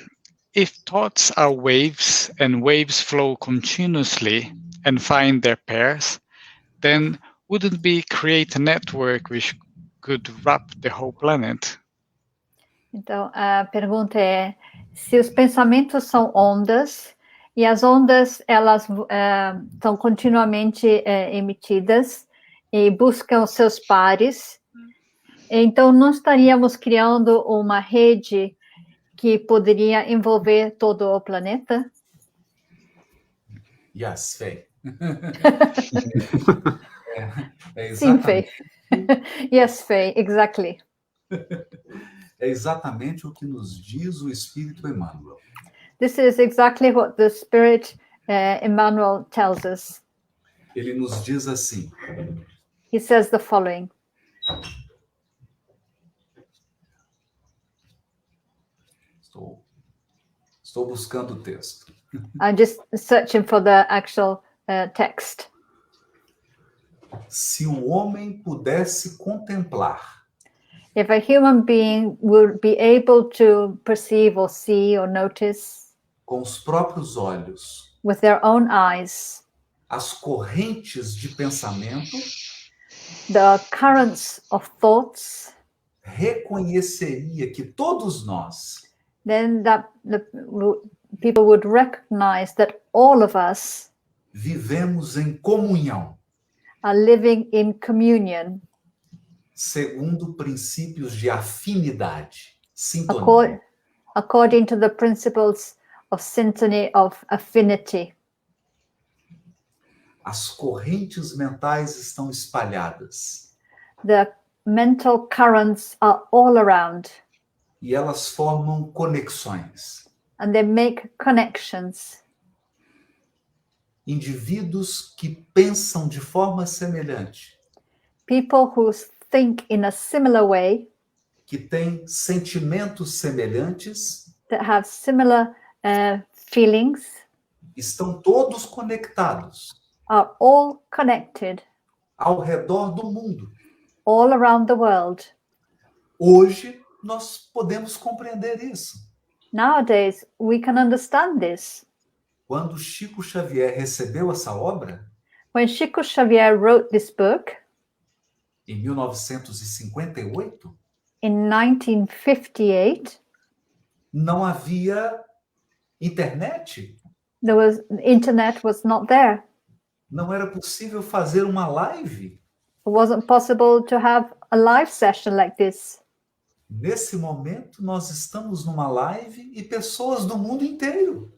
if thoughts are waves and waves flow continuously and find their pairs, then wouldn't we create a network which could wrap the whole planet?
Então, a pergunta é, se os pensamentos são ondas, e as ondas, elas são continuamente emitidas e buscam os seus pares, então não estaríamos criando uma rede que poderia envolver todo o planeta?
Yes, Faye.
Sim, Faye. Yes, Faye, exactly.
É exatamente o que nos diz o Espírito Emmanuel.
This is exactly what the Spirit Emmanuel tells us.
Ele nos diz assim.
He says the following.
Estou buscando o texto.
I'm just searching for the actual text.
Se o homem pudesse contemplar
If a human being would be able to perceive or see or notice
com os próprios olhos
with their own eyes
as correntes de pensamento,
the currents of thoughts,
reconheceria que todos nós
then people would recognize that all of us
vivemos em comunhão,
are living in communion
segundo princípios de afinidade, sintonia.
according to the principles of syntony, of affinity.
As correntes mentais estão espalhadas.
The mental currents are all around.
E elas formam conexões.
And they make connections.
Indivíduos que pensam de forma semelhante.
People who think in a similar way.
Que têm sentimentos semelhantes.
that have similar feelings
estão todos conectados
are all connected
ao redor do mundo.
all around the world.
Hoje nós podemos compreender isso.
Nowadays, we can understand this.
Quando Chico Xavier recebeu essa obra,
When Chico Xavier wrote this book
em 1958,
in 1958,
não havia internet.
the internet was not there.
Não era possível fazer uma live.
It wasn't possible to have a live session like this.
Nesse momento, nós estamos numa live e pessoas do mundo inteiro.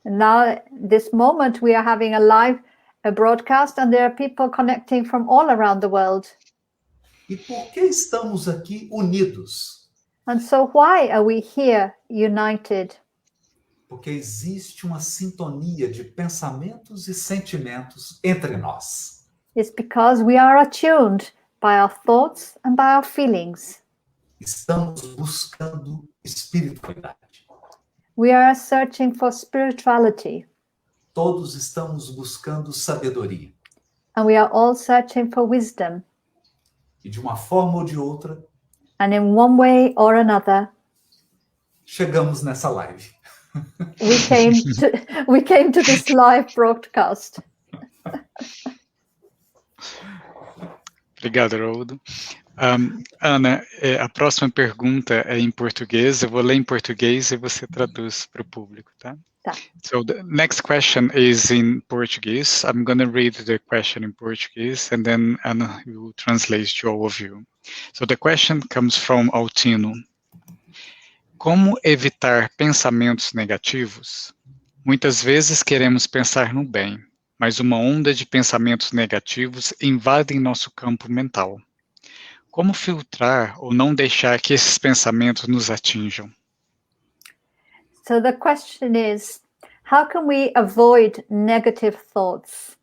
And now, this moment, we are having a live broadcast, and there are people connecting from all around the world.
E por que estamos aqui unidos?
And so, why are we here united?
Porque existe uma sintonia de pensamentos e sentimentos entre nós.
It's because we are attuned by our thoughts and by our feelings.
Estamos buscando espiritualidade.
We are searching for spirituality,
Todos estamos buscando sabedoria.
and we are all searching for wisdom.
E de uma forma ou de outra,
And in one way or another,
chegamos nessa live.
we came to this live broadcast.
Obrigado, Haroldo. Ana, a próxima pergunta é em português. Eu vou ler em português e você traduz para o público, tá?
Tá.
So the next question is in Portuguese. I'm going to read the question in Portuguese and then Ana will translate to all of you. So the question comes from Altino. Como evitar pensamentos negativos? Muitas vezes queremos pensar no bem, mas uma onda de pensamentos negativos invade nosso campo mental. Como filtrar ou não deixar que esses pensamentos nos atinjam?
So the question is, how can we avoid negative thoughts?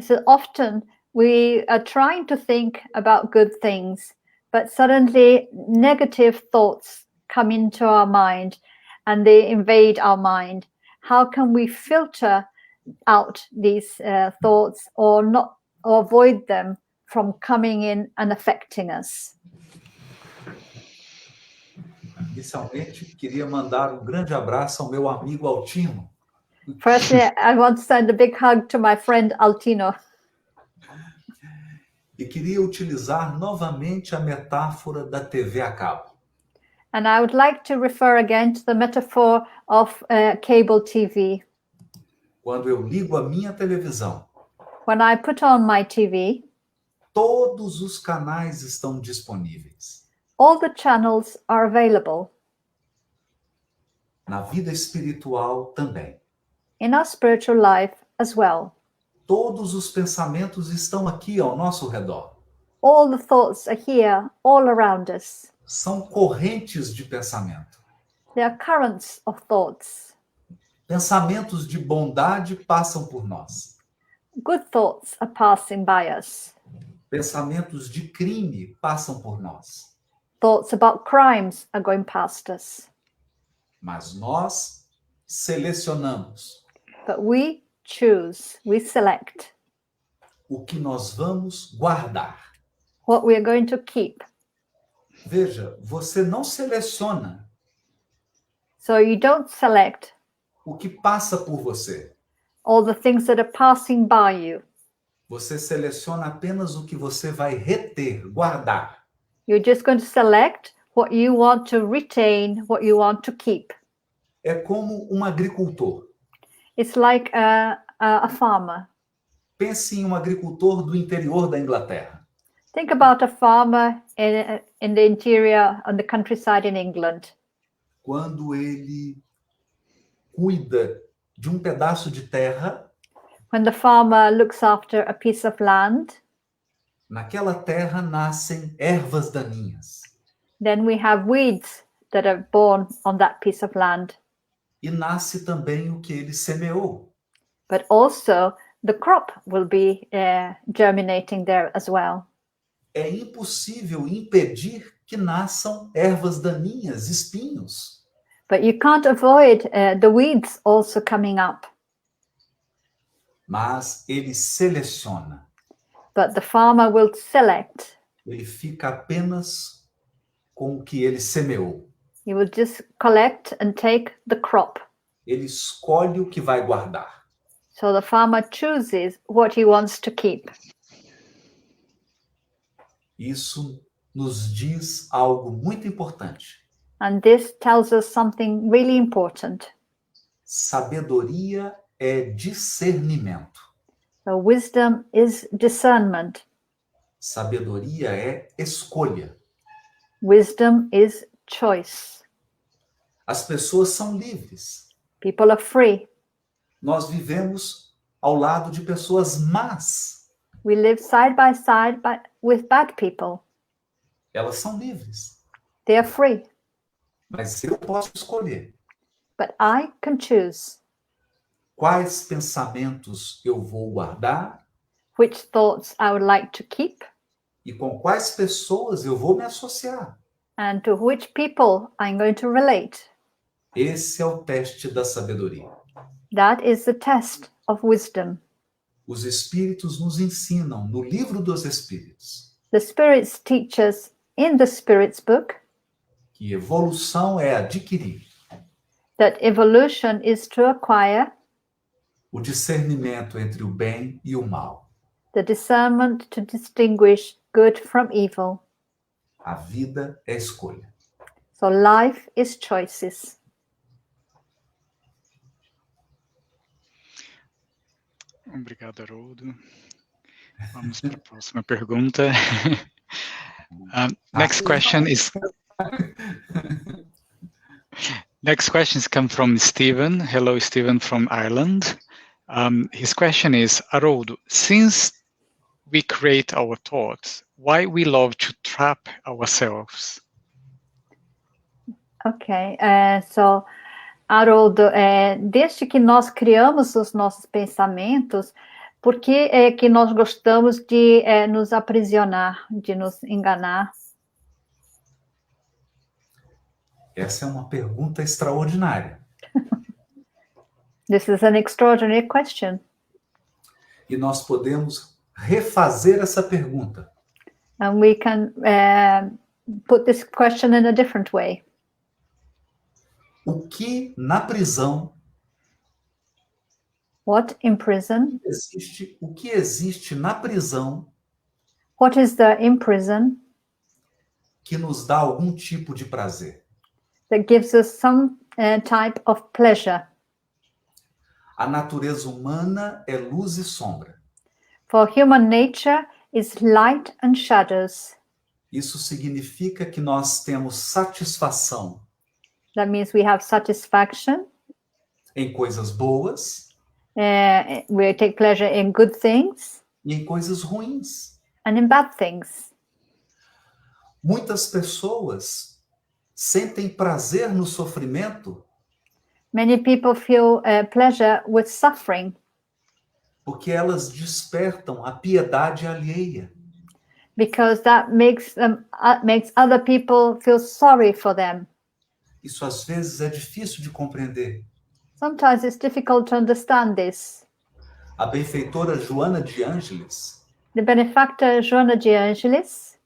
So often we are trying to think about good things, but suddenly negative thoughts come into our mind and they invade our mind. How can we filter out these thoughts or avoid them from coming in and affecting us?
Inicialmente, queria mandar um grande abraço ao meu amigo Altino.
Firstly, I want to send a big hug to my friend Altino.
E queria utilizar novamente a metáfora da TV a cabo.
And I would like to refer again to the metaphor of cable TV.
Quando eu ligo a minha televisão,
When I put on my TV,
todos os canais estão disponíveis.
all the channels are available.
Na vida espiritual também.
In our spiritual life as well.
Todos os pensamentos estão aqui ao nosso redor.
All the thoughts are here, all around us.
São correntes de pensamento.
There are currents of thoughts.
Pensamentos de bondade passam por nós.
Good thoughts are passing by us.
Pensamentos de crime passam por nós.
Thoughts about crimes are going past us.
Mas nós selecionamos
But we choose, we select
o que nós vamos guardar.
what we are going to keep.
Veja, você não seleciona
So you don't select
o que passa por você.
all the things that are passing by you.
Você seleciona apenas o que você vai reter, guardar.
You're just going to select what you want to retain, what you want to keep.
É como um agricultor.
It's like a farmer.
Pense em um agricultor do interior da Inglaterra.
Think about a farmer in the interior, on the countryside in England.
Quando ele cuida de um pedaço de terra,
When the farmer looks after a piece of land,
naquela terra nascem ervas daninhas.
then we have weeds that are born on that piece of land.
E nasce também o que ele semeou.
But also the crop will be germinating there as well.
É impossível impedir que nasçam ervas daninhas, espinhos.
But you can't avoid the weeds also coming up.
Mas ele seleciona.
But the farmer will select.
Ele fica apenas com o que ele semeou.
He will just collect and take the crop.
Ele escolhe o que vai guardar.
So the farmer chooses what he wants to keep.
Isso nos diz algo muito importante.
And this tells us something really important.
Sabedoria é discernimento.
So wisdom is discernment.
Sabedoria é escolha.
Wisdom is choice.
As pessoas são livres.
People are free.
Nós vivemos ao lado de pessoas más.
We live side by side with bad people.
Elas são livres.
They are free.
Mas eu posso escolher
But I can choose
quais pensamentos eu vou guardar
which thoughts I would like to keep
e com quais pessoas eu vou me associar.
and to which people I'm going to relate.
Esse é o teste da sabedoria.
That is the test of wisdom.
Os Espíritos nos ensinam no livro dos Espíritos
The spirits teach us in the Spirit's book
que evolução é adquirir
that evolution is to acquire
o discernimento entre o bem e o mal.
the discernment to distinguish good from evil.
A vida é escolha.
So life is choices.
Obrigado, Haroldo. Vamos para a próxima pergunta. Next question come from Stephen. Hello, Stephen from Ireland. His question is, Haroldo, since we create our thoughts, why we love to trap ourselves?
Ok, so Haroldo, desde que nós criamos os nossos pensamentos, por que é que nós gostamos de nos aprisionar, de nos enganar?
Essa é uma pergunta extraordinária.
This is an extraordinary question.
E nós podemos refazer essa pergunta.
And we can put this question in a different way.
O que na prisão
What in prison?
o que existe na prisão
What is there in prison
que nos dá algum tipo de prazer?
that gives us some type of pleasure?
A natureza humana é luz e sombra.
For human nature is light and shadows.
Isso significa que nós temos satisfação
That means we have satisfaction.
em coisas boas
We take pleasure in good things
e em coisas ruins.
and in bad things.
Muitas pessoas sentem prazer no sofrimento
Many people feel pleasure with suffering
porque elas despertam a piedade alheia.
because that makes other people feel sorry for them.
Isso às vezes é difícil de compreender.
Sometimes it's difficult to understand this.
A benfeitora Joana de Ângeles,
The benefactor Joana de Angelis,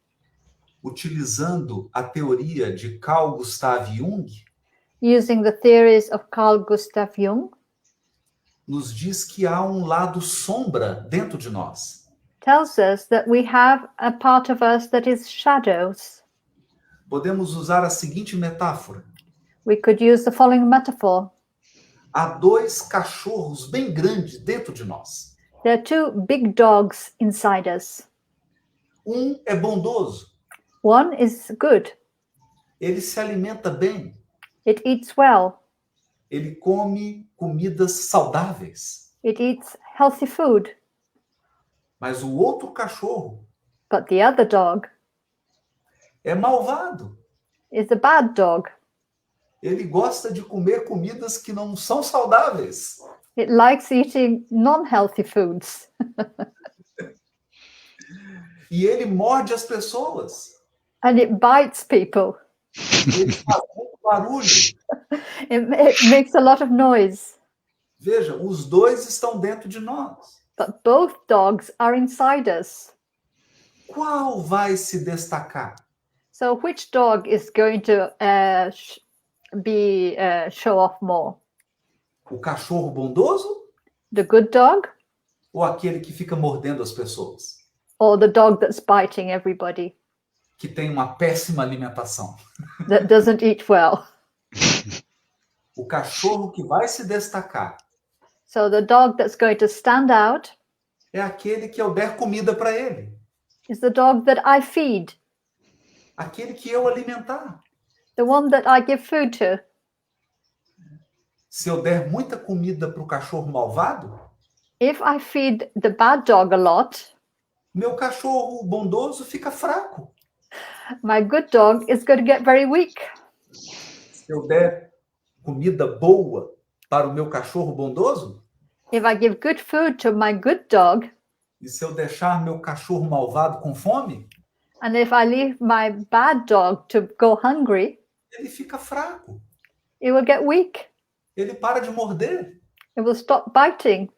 utilizando a teoria de Carl Gustav Jung,
using the theories of Carl Gustav Jung,
nos diz que há um lado sombra dentro de nós.
tells us that we have a part of us that is shadows.
Podemos usar a seguinte metáfora.
We could use the following metaphor.
Há dois cachorros bem grandes dentro de nós.
There are two big dogs inside us.
Um é bondoso.
One is good.
Ele se alimenta bem.
It eats well.
Ele come comidas saudáveis.
It eats healthy food.
Mas o outro cachorro
But the other dog
é malvado.
is a bad dog.
Ele gosta de comer comidas que não são saudáveis.
It likes eating non-healthy foods.
E ele morde as pessoas.
And it bites people.
Ele faz muito barulho.
It makes a lot of noise.
Veja, os dois estão dentro de nós.
But both dogs are inside us.
Qual vai se destacar?
So which dog is going to show off more?
O cachorro bondoso
The good dog
ou aquele que fica mordendo as pessoas?
or the dog that's biting everybody,
Que tem uma péssima alimentação.
that doesn't eat well?
O cachorro que vai se destacar
So the dog that's going to stand out
é aquele que eu der comida para ele.
is the dog that I feed,
Aquele que eu alimentar.
the one that I give food to.
Se eu der muita comida para o cachorro malvado,
If I feed the bad dog a lot,
meu cachorro bondoso fica fraco.
my good dog is going to get very weak.
Se eu der comida boa para o meu cachorro bondoso,
If I give good food to my good dog,
e se eu deixar meu cachorro malvado com fome,
and if I leave my bad dog to go hungry,
ele fica fraco.
it will get weak.
Ele para de morder.
It will stop biting.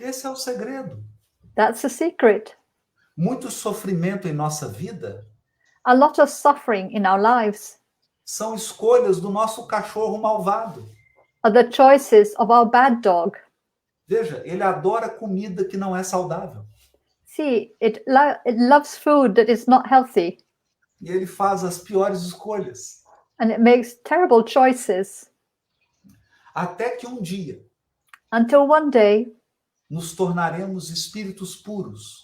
Esse é o segredo.
That's the secret.
Muito sofrimento em nossa vida
A lot of suffering in our lives
são escolhas do nosso cachorro malvado.
are the choices of our bad dog.
Veja, ele adora comida que não é saudável.
See, it loves food that is not healthy,
E ele faz as piores escolhas.
and it makes terrible choices
Até que um dia
until one day,
nos tornaremos espíritos puros.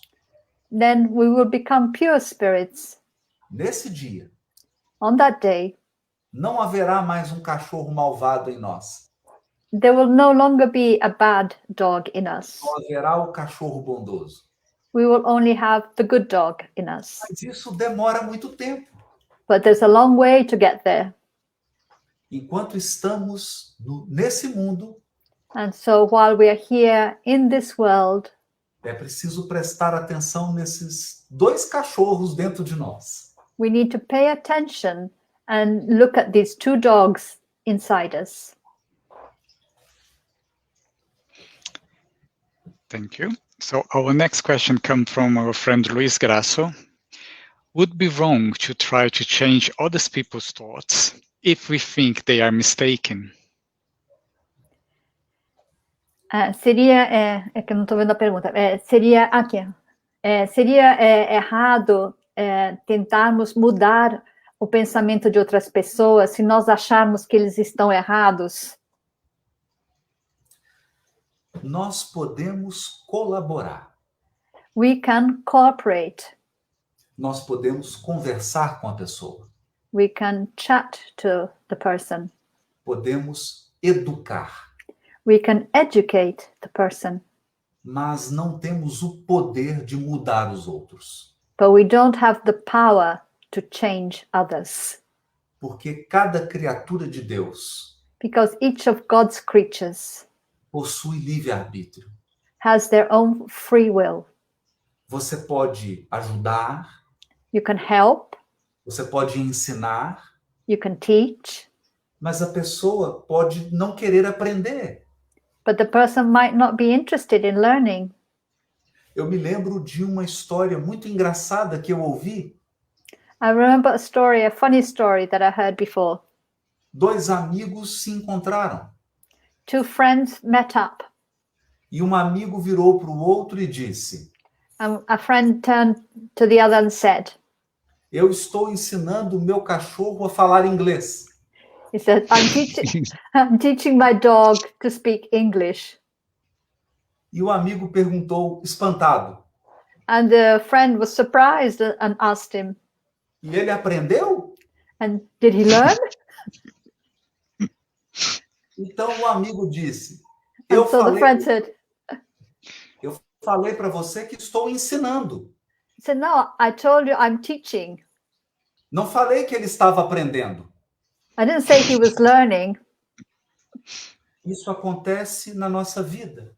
then we will become pure spirits.
Nesse dia,
On that day,
não haverá mais um cachorro malvado em nós.
there will no longer be a bad dog in us.
Só haverá o cachorro bondoso.
We will only have the good dog in us.
Mas isso demora muito tempo.
But there's a long way to get there.
Enquanto estamos nesse mundo,
And so while we are here in this world,
é preciso prestar atenção nesses dois cachorros dentro de nós.
we need to pay attention and look at these two dogs inside us.
Thank you. So our next question comes from our friend Luis Grasso. Would it be wrong to try to change other people's thoughts if we think they are mistaken?
É que eu não estou vendo a pergunta. Seria aqui. Seria errado tentarmos mudar o pensamento de outras pessoas se nós acharmos que eles estão errados?
Nós podemos colaborar.
We can cooperate.
Nós podemos conversar com a pessoa.
We can chat to the person.
Podemos educar.
We can educate the person.
Mas não temos o poder de mudar os outros.
But we don't have the power to change others.
Porque cada criatura de Deus
Because each of God's creatures
possui livre-arbítrio.
has their own free will.
Você pode ajudar,
You can help,
você pode ensinar,
you can teach,
mas a pessoa pode não querer aprender.
but the person might not be interested in learning.
Eu me lembro de uma história muito engraçada que eu ouvi.
I remember a funny story that I heard before.
Dois amigos se encontraram.
Two friends met up,
E um amigo virou para o outro e disse:
and a friend turned to the other and said,
eu estou ensinando o meu cachorro a falar inglês.
he said, I'm teaching my dog to speak English.
E o amigo perguntou, espantado:
And the friend was surprised and asked him,
e ele aprendeu?
and did he learn?
Então o amigo disse:
And
eu
so the friend said,
falei para você que estou ensinando.
he said, no, I told you I'm teaching.
Não falei que ele estava aprendendo.
I didn't say he was learning.
Isso acontece na nossa vida.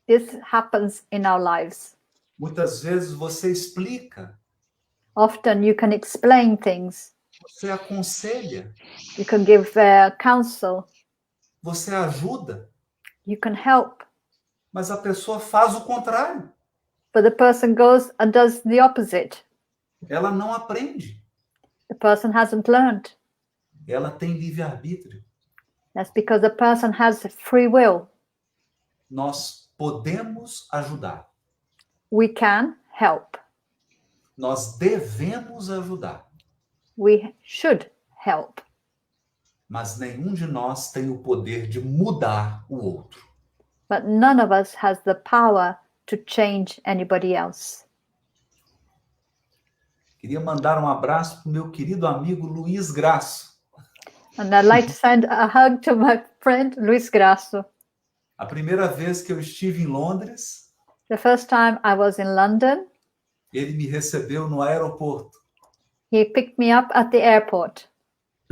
This happens in our lives.
Muitas vezes você explica,
Often you can explain things,
Você aconselha,
You can give counsel.
você ajuda,
You can help.
mas a pessoa faz o contrário.
But the person goes and does the opposite.
Ela não aprende.
The person hasn't learned.
Ela tem livre-arbítrio.
That's because the person has free will.
Nós podemos ajudar.
We can help.
Nós devemos ajudar.
We should help.
Mas nenhum de nós tem o poder de mudar o outro.
But none of us has the power to change anybody else.
Queria mandar um abraço para o meu querido amigo Luiz Graço.
And I'd like to send a hug to my friend Luis Grasso.
A primeira vez que eu estive em Londres,
The first time I was in London,
ele me recebeu no aeroporto.
he picked me up at the airport.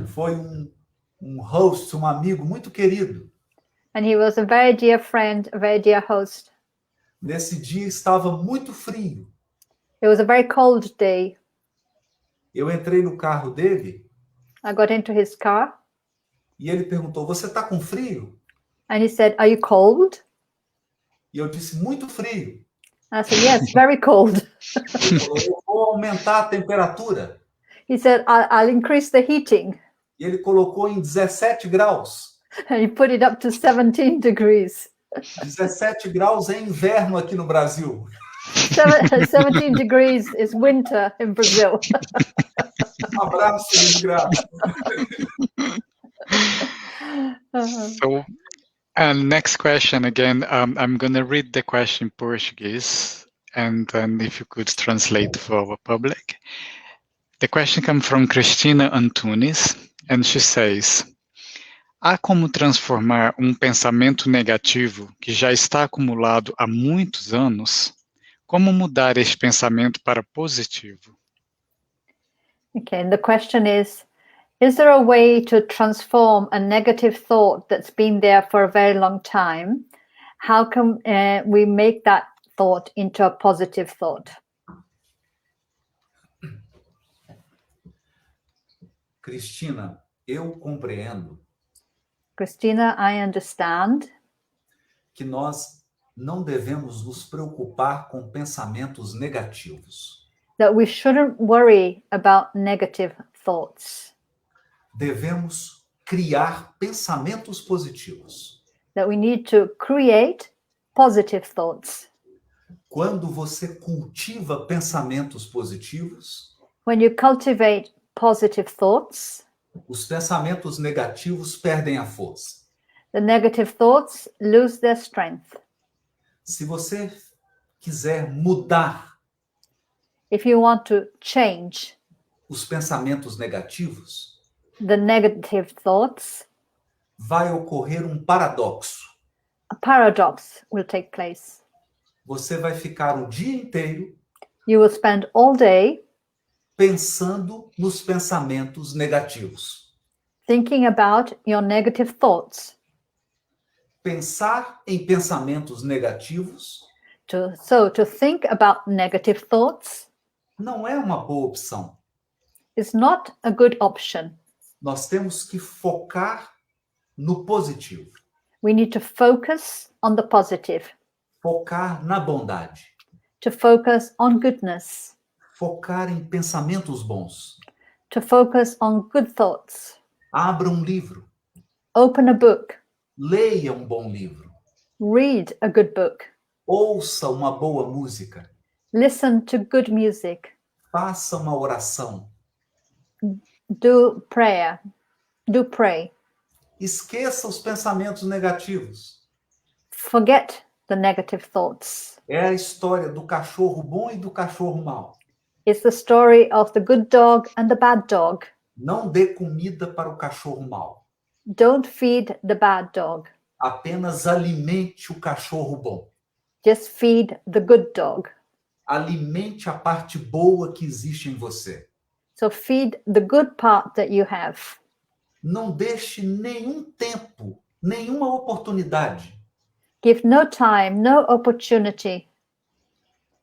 Foi um host, um amigo muito querido.
And he was a very dear friend, a very dear host.
Nesse dia estava muito frio.
It was a very cold day.
Eu entrei no carro dele
I got into his car
e ele perguntou: "Você está com frio?"
and he said, "Are you cold?"
E eu disse: "Muito frio."
And I said, "Yes, very cold."
Ele falou: "Eu vou aumentar a temperatura."
He said, I'll increase the heating.
E ele colocou em 17 graus.
And he put it up to 17 degrees.
17 graus é inverno aqui no Brasil.
17 degrees is winter in Brazil.
Um abraço, Luiz Graço.
So, next question again. I'm going to read the question in Portuguese, and then if you could translate for our public. The question comes from Cristina Antunes, and she says, há como transformar um pensamento negativo que já está acumulado há muitos anos? Como mudar este pensamento para positivo?
Okay, and the question is there a way to transform a negative thought that's been there for a very long time? How can we make that thought into a positive thought?
Cristina, eu compreendo
Christina, I understand
que nós não devemos nos preocupar com pensamentos negativos.
that we shouldn't worry about negative thoughts,
Devemos criar pensamentos positivos.
that we need to create positive thoughts.
Quando você cultiva pensamentos positivos,
When you cultivate positive thoughts,
os pensamentos negativos perdem a força.
the negative thoughts lose their strength.
Se você quiser mudar
If you want to change
os pensamentos negativos,
the negative thoughts,
vai ocorrer um paradoxo.
a paradox will take place.
Você vai ficar o dia inteiro
You will spend all day
pensando nos pensamentos negativos.
thinking about your negative thoughts.
Pensar em pensamentos negativos
So to think about negative thoughts
não é uma boa opção.
is not a good option.
Nós temos que focar no positivo,
We need to focus on the positive,
focar na bondade,
to focus on goodness,
focar em pensamentos bons.
to focus on good thoughts.
Abra um livro,
Open a book,
leia um bom livro,
read a good book,
ouça uma boa música,
listen to good music,
faça uma oração.
do prayer, do pray.
Esqueça os pensamentos negativos.
Forget the negative thoughts.
É a história do cachorro bom e do cachorro mau.
It's the story of the good dog and the bad dog.
Não dê comida para o cachorro mau.
Don't feed the bad dog.
Apenas alimente o cachorro bom.
Just feed the good dog.
Alimente a parte boa que existe em você.
So feed the good part that you have.
Não deixe nenhum tempo, nenhuma oportunidade.
Give no time, no opportunity.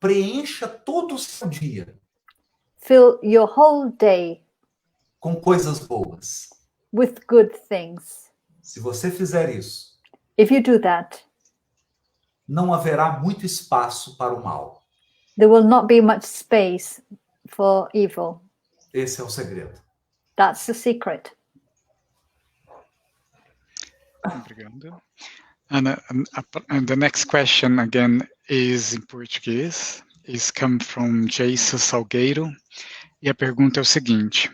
Preencha todo o seu dia
Fill your whole day
com coisas boas.
with good things.
Se você fizer isso,
If you do that,
não haverá muito espaço para o mal.
there will not be much space for evil.
Esse é o segredo.
That's the secret.
Obrigado. And the next question again is in Portuguese. Is come from Jason Salgueiro. E a pergunta é o seguinte: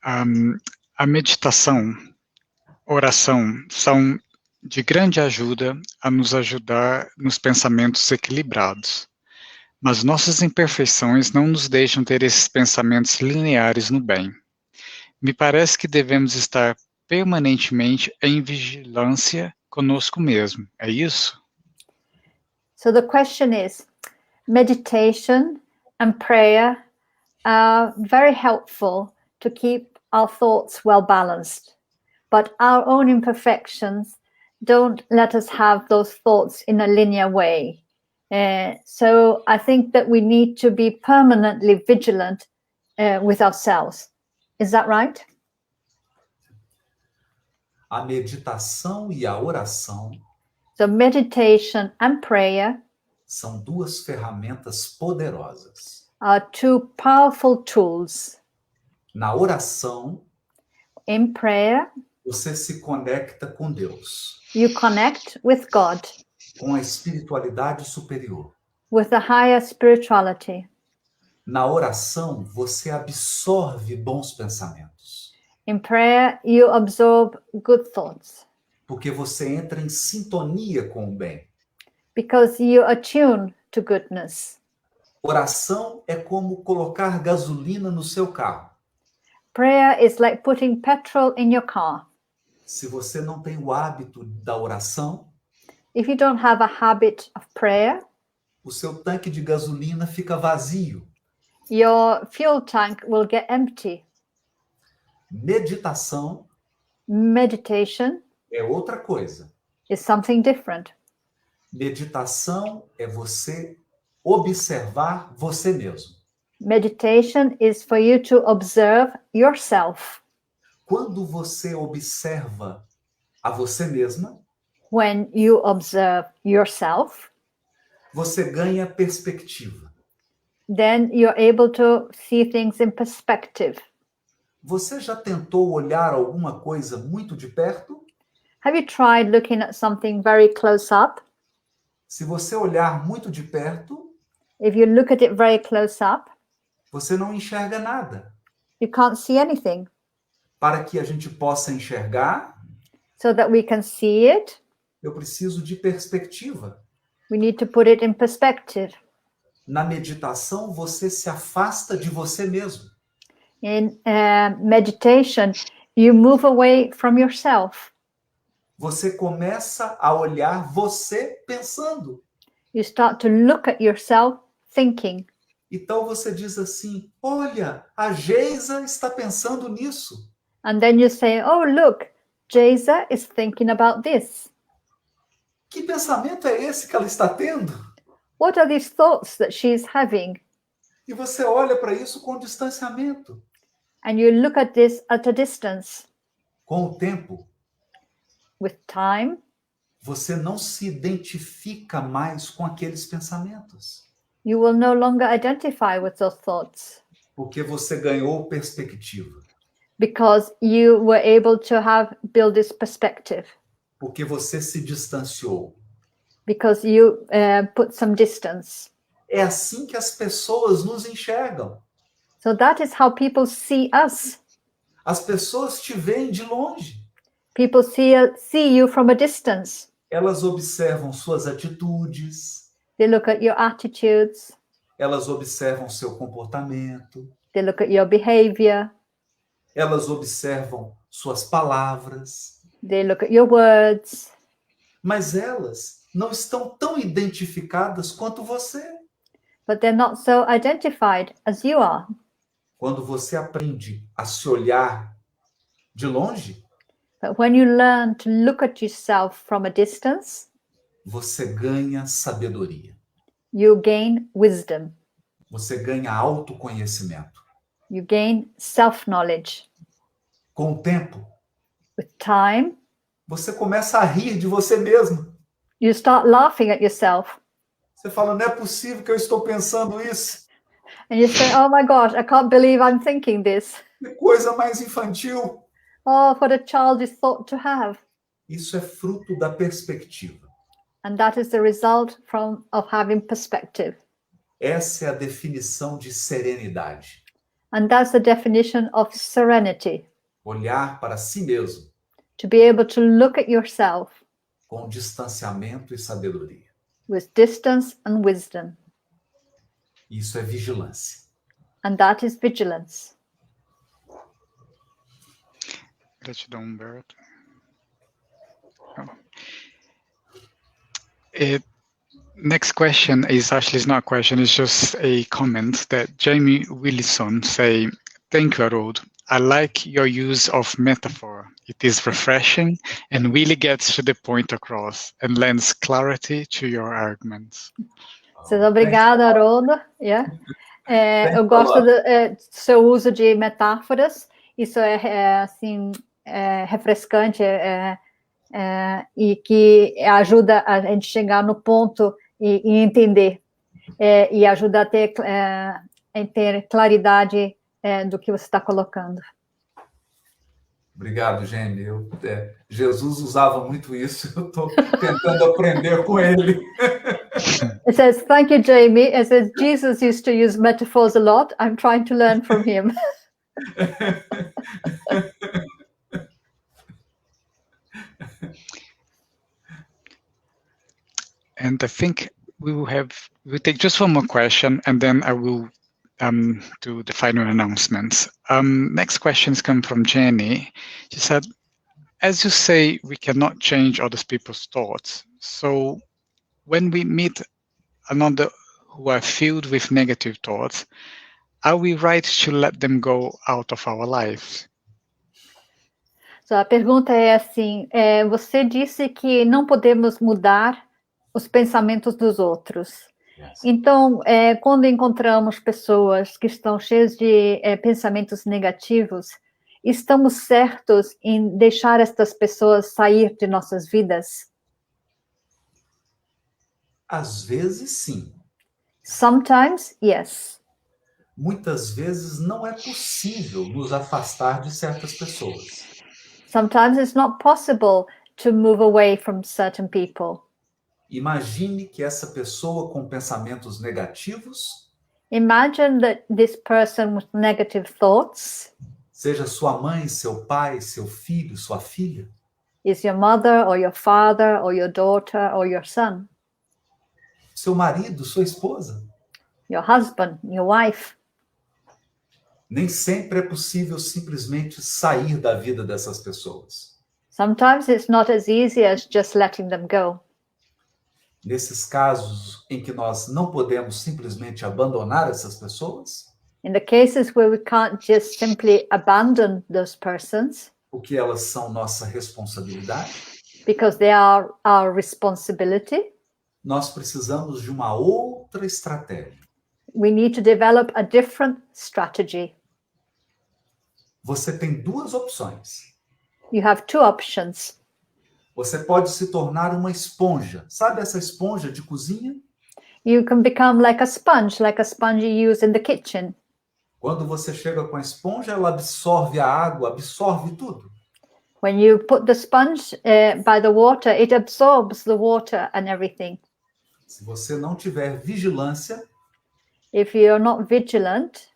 a meditação, oração são de grande ajuda a nos ajudar nos pensamentos equilibrados. Mas nossas imperfeições não nos deixam ter esses pensamentos lineares no bem. Me parece que devemos estar permanentemente em vigilância conosco mesmo. É isso?
So the question is, meditation and prayer are very helpful to keep our thoughts well balanced, but our own imperfections don't let us have those thoughts in a linear way. So I think that we need to be permanently vigilant with ourselves. Is that right?
A meditação e a oração
So meditation and prayer
são duas ferramentas poderosas.
are two powerful tools.
Na oração,
In prayer,
você se conecta com Deus,
you connect with God,
com a espiritualidade superior.
with the higher spirituality.
Na oração, você absorve bons pensamentos,
In prayer, you absorb good thoughts
porque você entra em sintonia com o bem.
because you attune to goodness.
Oração é como colocar gasolina no seu carro.
Prayer is like putting petrol in your car.
Se você não tem o hábito da oração,
If you don't have a habit of prayer,
o seu tanque de gasolina fica vazio.
your fuel tank will get empty.
Meditação
Meditation
é outra coisa.
is something different.
Meditação é você observar você mesmo.
Meditation is for you to observe yourself.
Quando você observa a você mesma,
When you observe yourself,
você ganha perspectiva.
then you're able to see things in perspective.
Você já tentou olhar alguma coisa muito de perto?
Have you tried looking at something very close up?
Se você olhar muito de perto,
If you look at it very close up,
você não enxerga nada.
you can't see anything.
Para que a gente possa enxergar,
So that we can see it,
eu preciso de perspectiva.
we need to put it in perspective.
Na meditação, você se afasta de você mesmo.
In meditation, you move away from yourself.
Você começa a olhar você pensando.
You start to look at yourself thinking.
Então você diz assim: olha, a Geisa está pensando nisso.
And then you say, oh, look, Jeza is thinking about this.
Que pensamento é esse que ela está tendo?
What are these thoughts that she's having?
E você olha para isso com distanciamento.
And you look at this at a distance.
Com o tempo,
With time,
você não se identifica mais com aqueles pensamentos,
you will no longer identify with those thoughts
porque você ganhou perspectiva,
because you were able to build this perspective,
porque você se distanciou.
because you put some distance.
É assim que as pessoas nos enxergam.
So that is how people see us.
As pessoas te veem de longe.
People see you from a distance.
Elas observam suas atitudes,
They look at your attitudes.
elas observam seu comportamento,
They look at your behavior.
elas observam suas palavras,
They look at your words.
mas elas não estão tão identificadas quanto você.
But they're not so identified as you are.
Quando você aprende a se olhar de longe,
But when you learn to look at yourself from a distance,
você ganha sabedoria,
you gain wisdom.
você ganha autoconhecimento.
You gain self-knowledge.
Com o tempo,
with time,
você começa a rir de você mesmo.
you start laughing at yourself.
Você fala, não é possível que eu estou pensando isso.
And you say, oh my gosh, I can't believe I'm thinking this.
Que coisa mais infantil.
Oh, what a childish thought to have.
Isso é fruto da perspectiva.
And that is the result of having perspective.
Essa é a definição de serenidade.
And that's the definition of serenity.
Olhar para si mesmo
To be able to look at yourself
com distanciamento e sabedoria.
with distance and wisdom.
Isso é vigilância.
And that is vigilance.
Gratidão, Humberto. Next question is actually not a question, it's just a comment that Jamie Willison say, thank you, Haroldo. I like your use of metaphor. It is refreshing and really gets to the point across and lends clarity to your arguments.
Obrigada, Haroldo. Yeah. Eu gosto do seu uso de metáforas. Isso é assim, refrescante e que ajuda a gente chegar no ponto e entender. E ajuda a ter claridade do que você está colocando.
Obrigado, Gêmeo. Jesus usava muito isso. Eu estou tentando aprender com ele.
It says, thank you, Jamie. It says, Jesus used to use metaphors a lot. I'm trying to learn from him.
And I think we'll take just one more question, and then I will do the final announcements. Next questions come from Jenny. She said, as you say, we cannot change other people's thoughts. So when we meet another who are filled with negative thoughts, are we right to let them go out of our lives?
So, a pergunta é assim, você disse que não podemos mudar os pensamentos dos outros.
Yes.
Então, quando encontramos pessoas que estão cheias de pensamentos negativos, estamos certos em deixar estas pessoas sair de nossas vidas?
Às vezes, sim.
Sometimes, yes.
Muitas vezes não é possível nos afastar de certas pessoas.
Sometimes it's not possible to move away from certain people.
Imagine que essa pessoa com pensamentos negativos
Imagine that this person with negative thoughts
seja sua mãe, seu pai, seu filho, sua filha.
is your mother or your father or your daughter or your son,
Seu marido, sua esposa.
your husband, your wife.
Nem sempre é possível simplesmente sair da vida dessas pessoas.
Sometimes it's not as easy as just letting them go.
Nesses casos em que nós não podemos simplesmente abandonar essas pessoas,
In the cases where we can't just simply abandon those persons
porque elas são nossa responsabilidade,
because they are our responsibility,
nós precisamos de uma outra estratégia.
we need to develop a different strategy.
Você tem duas opções.
You have two options.
Você pode se tornar uma esponja. Sabe essa esponja de cozinha?
You can become like a sponge you use in the kitchen.
Quando você chega com a esponja, ela absorve a água, absorve tudo.
When you put the sponge by the water, it absorbs the water and everything.
Se você não tiver vigilância,
If you're not vigilant,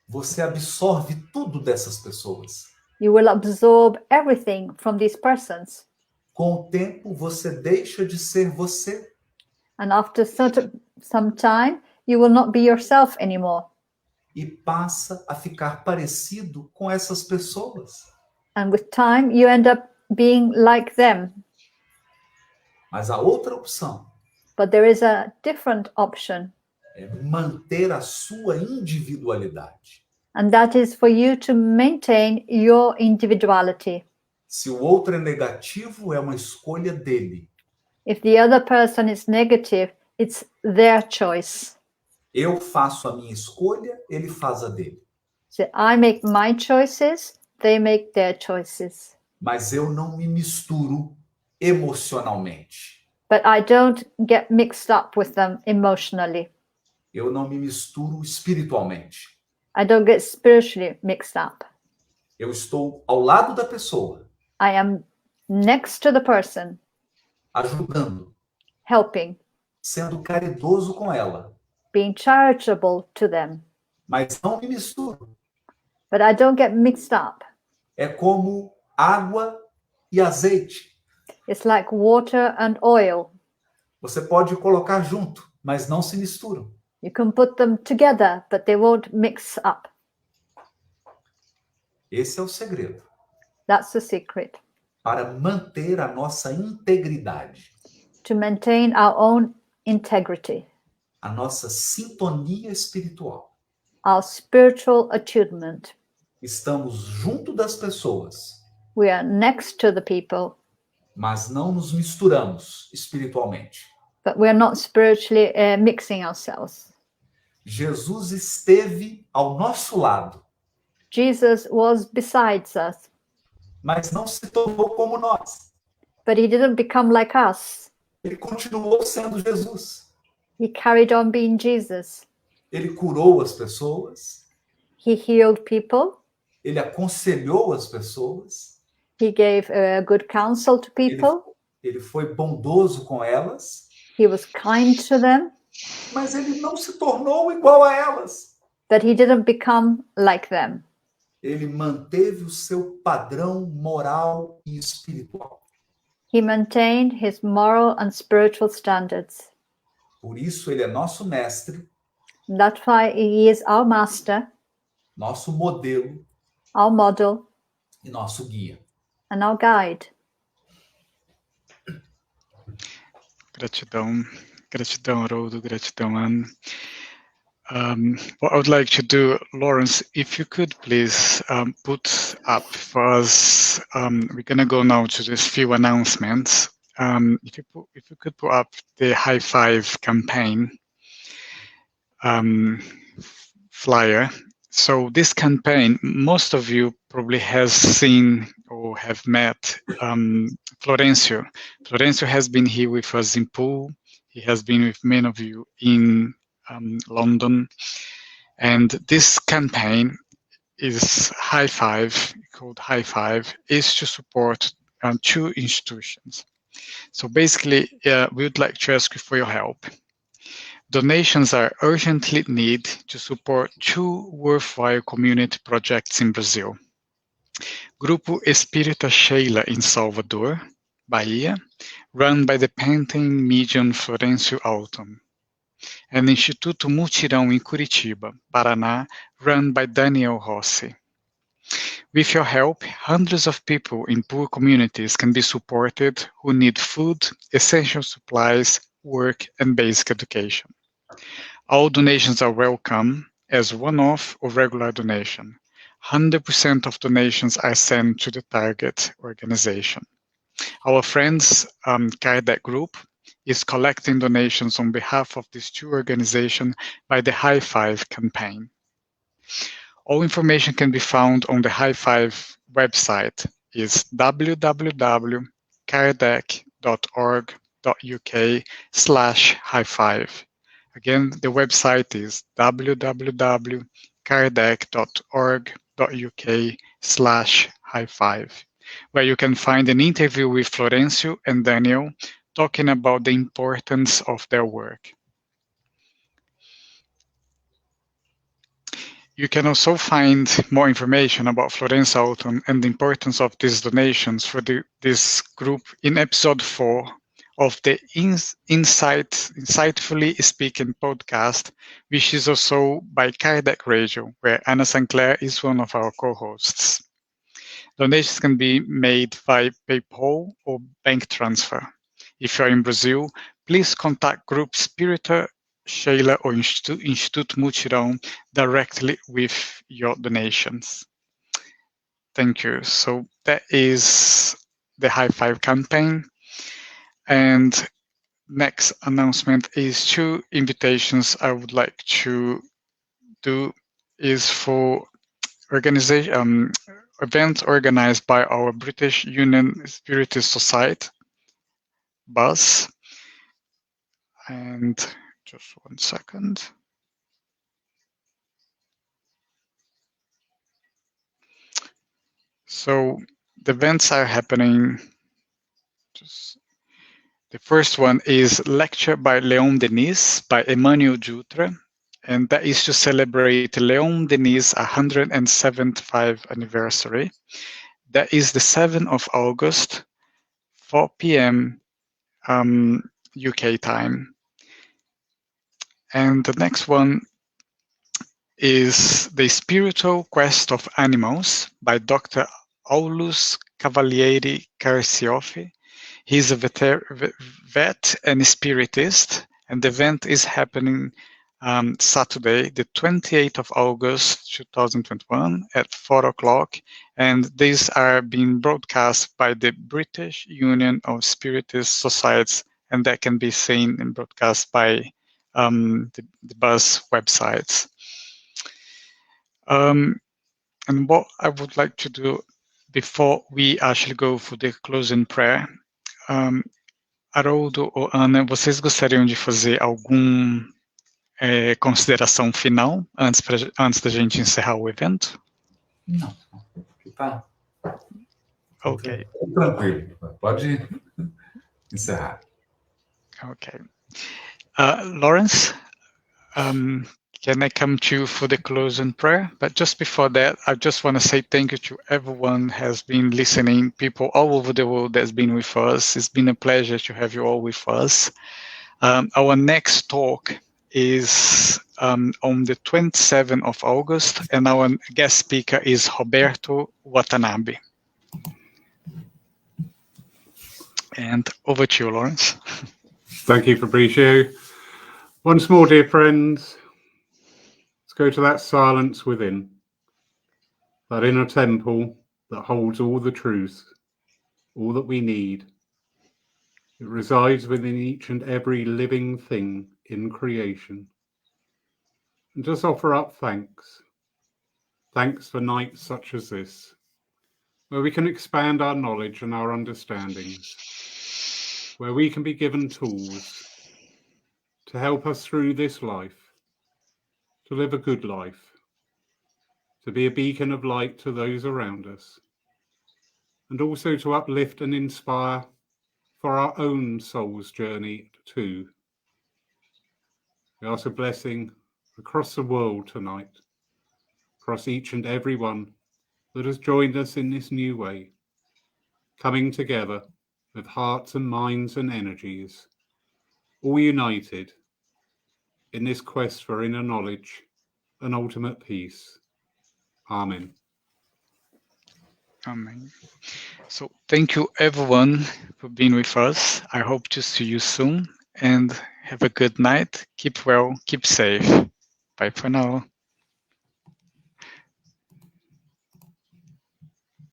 você absorve tudo dessas pessoas.
you will absorb everything from these persons.
Com o tempo, você deixa de ser você.
And after some time, you will not be yourself anymore.
E passa a ficar parecido com essas pessoas.
And with time, you end up being like them.
Mas a outra opção
But there is a different option.
é manter a sua individualidade.
And that is for you to maintain your individuality.
Se o outro é negativo, é uma escolha dele.
If the other person is negative, it's their choice.
Eu faço a minha escolha, ele faz a dele.
So I make my choices, They make their choices.
Mas eu não me misturo emocionalmente.
But I don't get mixed up with them emotionally.
Eu não me misturo espiritualmente.
I don't get spiritually mixed up.
Eu estou ao lado da pessoa,
I am next to the person,
ajudando,
helping,
sendo caridoso com ela,
being charitable to them.
mas não me misturo.
But I don't get mixed up.
É como água e azeite.
It's like water and oil.
Você pode colocar junto, mas não se misturam.
You can put them together, but they won't mix up.
Esse é o segredo
That's the secret.
para manter a nossa integridade,
To maintain our own integrity,
a nossa sintonia espiritual.
our spiritual attunement.
Estamos junto das pessoas,
We are next to the people,
mas não nos misturamos espiritualmente.
but we're not spiritually mixing ourselves.
Jesus esteve ao nosso lado,
Jesus was besides us,
mas não se tornou como nós.
but he didn't become like us.
Ele continuou sendo Jesus.
He carried on being Jesus.
Ele curou as pessoas,
He healed people.
ele aconselhou as pessoas,
He gave good counsel to people.
ele foi bondoso com elas,
He was kind to them,
mas ele não se tornou igual a elas.
but he didn't become like them.
Ele manteve o seu padrão moral e espiritual.
He maintained his moral and spiritual standards.
Por isso, ele é nosso mestre,
And that's why he is our master,
nosso modelo
our model,
e nosso guia.
and our guide.
Gratidão, gratidão, Haroldo, gratidão, Anne. What I would like to do, Lawrence, if you could please put up for us, we're going to go now to these few announcements. If you could put up the High Five campaign flyer. So this campaign, most of you probably has seen or have met Florencio. Florencio has been here with us in Poole. He has been with many of you in London. And this campaign is High Five, called High Five, is to support two institutions. So basically, we would like to ask you for your help. Donations are urgently needed to support two worthwhile community projects in Brazil. Grupo Espírita Sheila in Salvador, Bahia, run by the painting medium Florencio Alton, and Instituto Mutirão in Curitiba, Paraná, run by Daniel Rossi. With your help, hundreds of people in poor communities can be supported who need food, essential supplies, work, and basic education. All donations are welcome as one-off or regular donation. 100% of donations are sent to the target organization. Our friends, Kardec Group, is collecting donations on behalf of these two organizations by the High Five campaign. All information can be found on the High Five website is www.kardec.org.uk/high5. Again, the website is www.kardec.org.uk/high5, where you can find an interview with Florencio and Daniel talking about the importance of their work. You can also find more information about Florencio Alton and the importance of these donations for this group in episode 4 of the Insightfully Speaking podcast, which is also by Kardec Radio, where Anne Sinclair is one of our co-hosts. Donations can be made by PayPal or bank transfer. If you're in Brazil, please contact Group Espírita Sheila or Instituto Mutirão directly with your donations. Thank you. So that is the High Five campaign. And next announcement is two invitations I would like to do is for event organized by our British Union Spiritist Society bus. And just 1 second. So the events are happening. The first one is lecture by Leon Denis by Emmanuel Dutra, and that is to celebrate Leon Denis' 175th anniversary. That is the 7th of August, 4 p.m. UK time. And the next one is The Spiritual Quest of Animals by Dr. Aulus Cavalieri Carcioffi. He's a vet and spiritist, and the event is happening Saturday, the 28th of August 2021 at 4 o'clock, and these are being broadcast by the British Union of Spiritist Societies, and that can be seen and broadcast by the bus websites. And what I would like to do before we actually go for the closing prayer, Haroldo ou Ana, vocês gostariam de fazer alguma consideração final antes da gente encerrar o evento?
Não. Tá.
Ok.
Tranquilo. Pode encerrar.
Okay. Lawrence, can I come to you for the closing prayer? But just before that, I just want to say thank you to everyone who has been listening, people all over the world that's been with us. It's been a pleasure to have you all with us. Our next talk is on the 27th of August, and our guest speaker is Roberto Watanabe. And over to you, Lawrence.
Thank you, Fabricio. Once more, dear friends, let's go to that silence within, that inner temple that holds all the truth, all that we need. It resides within each and every living thing in creation. And just offer up thanks. Thanks for nights such as this, where we can expand our knowledge and our understandings, where we can be given tools to help us through this life, to live a good life, to be a beacon of light to those around us, and also to uplift and inspire for our own soul's journey too. We ask a blessing across the world tonight, across each and every one that has joined us in this new way, coming together with hearts and minds and energies, all united in this quest for inner knowledge and ultimate peace. Amen.
Amen. So thank you everyone for being with us. I hope to see you soon, and have a good night. Keep well, keep safe. Bye for now.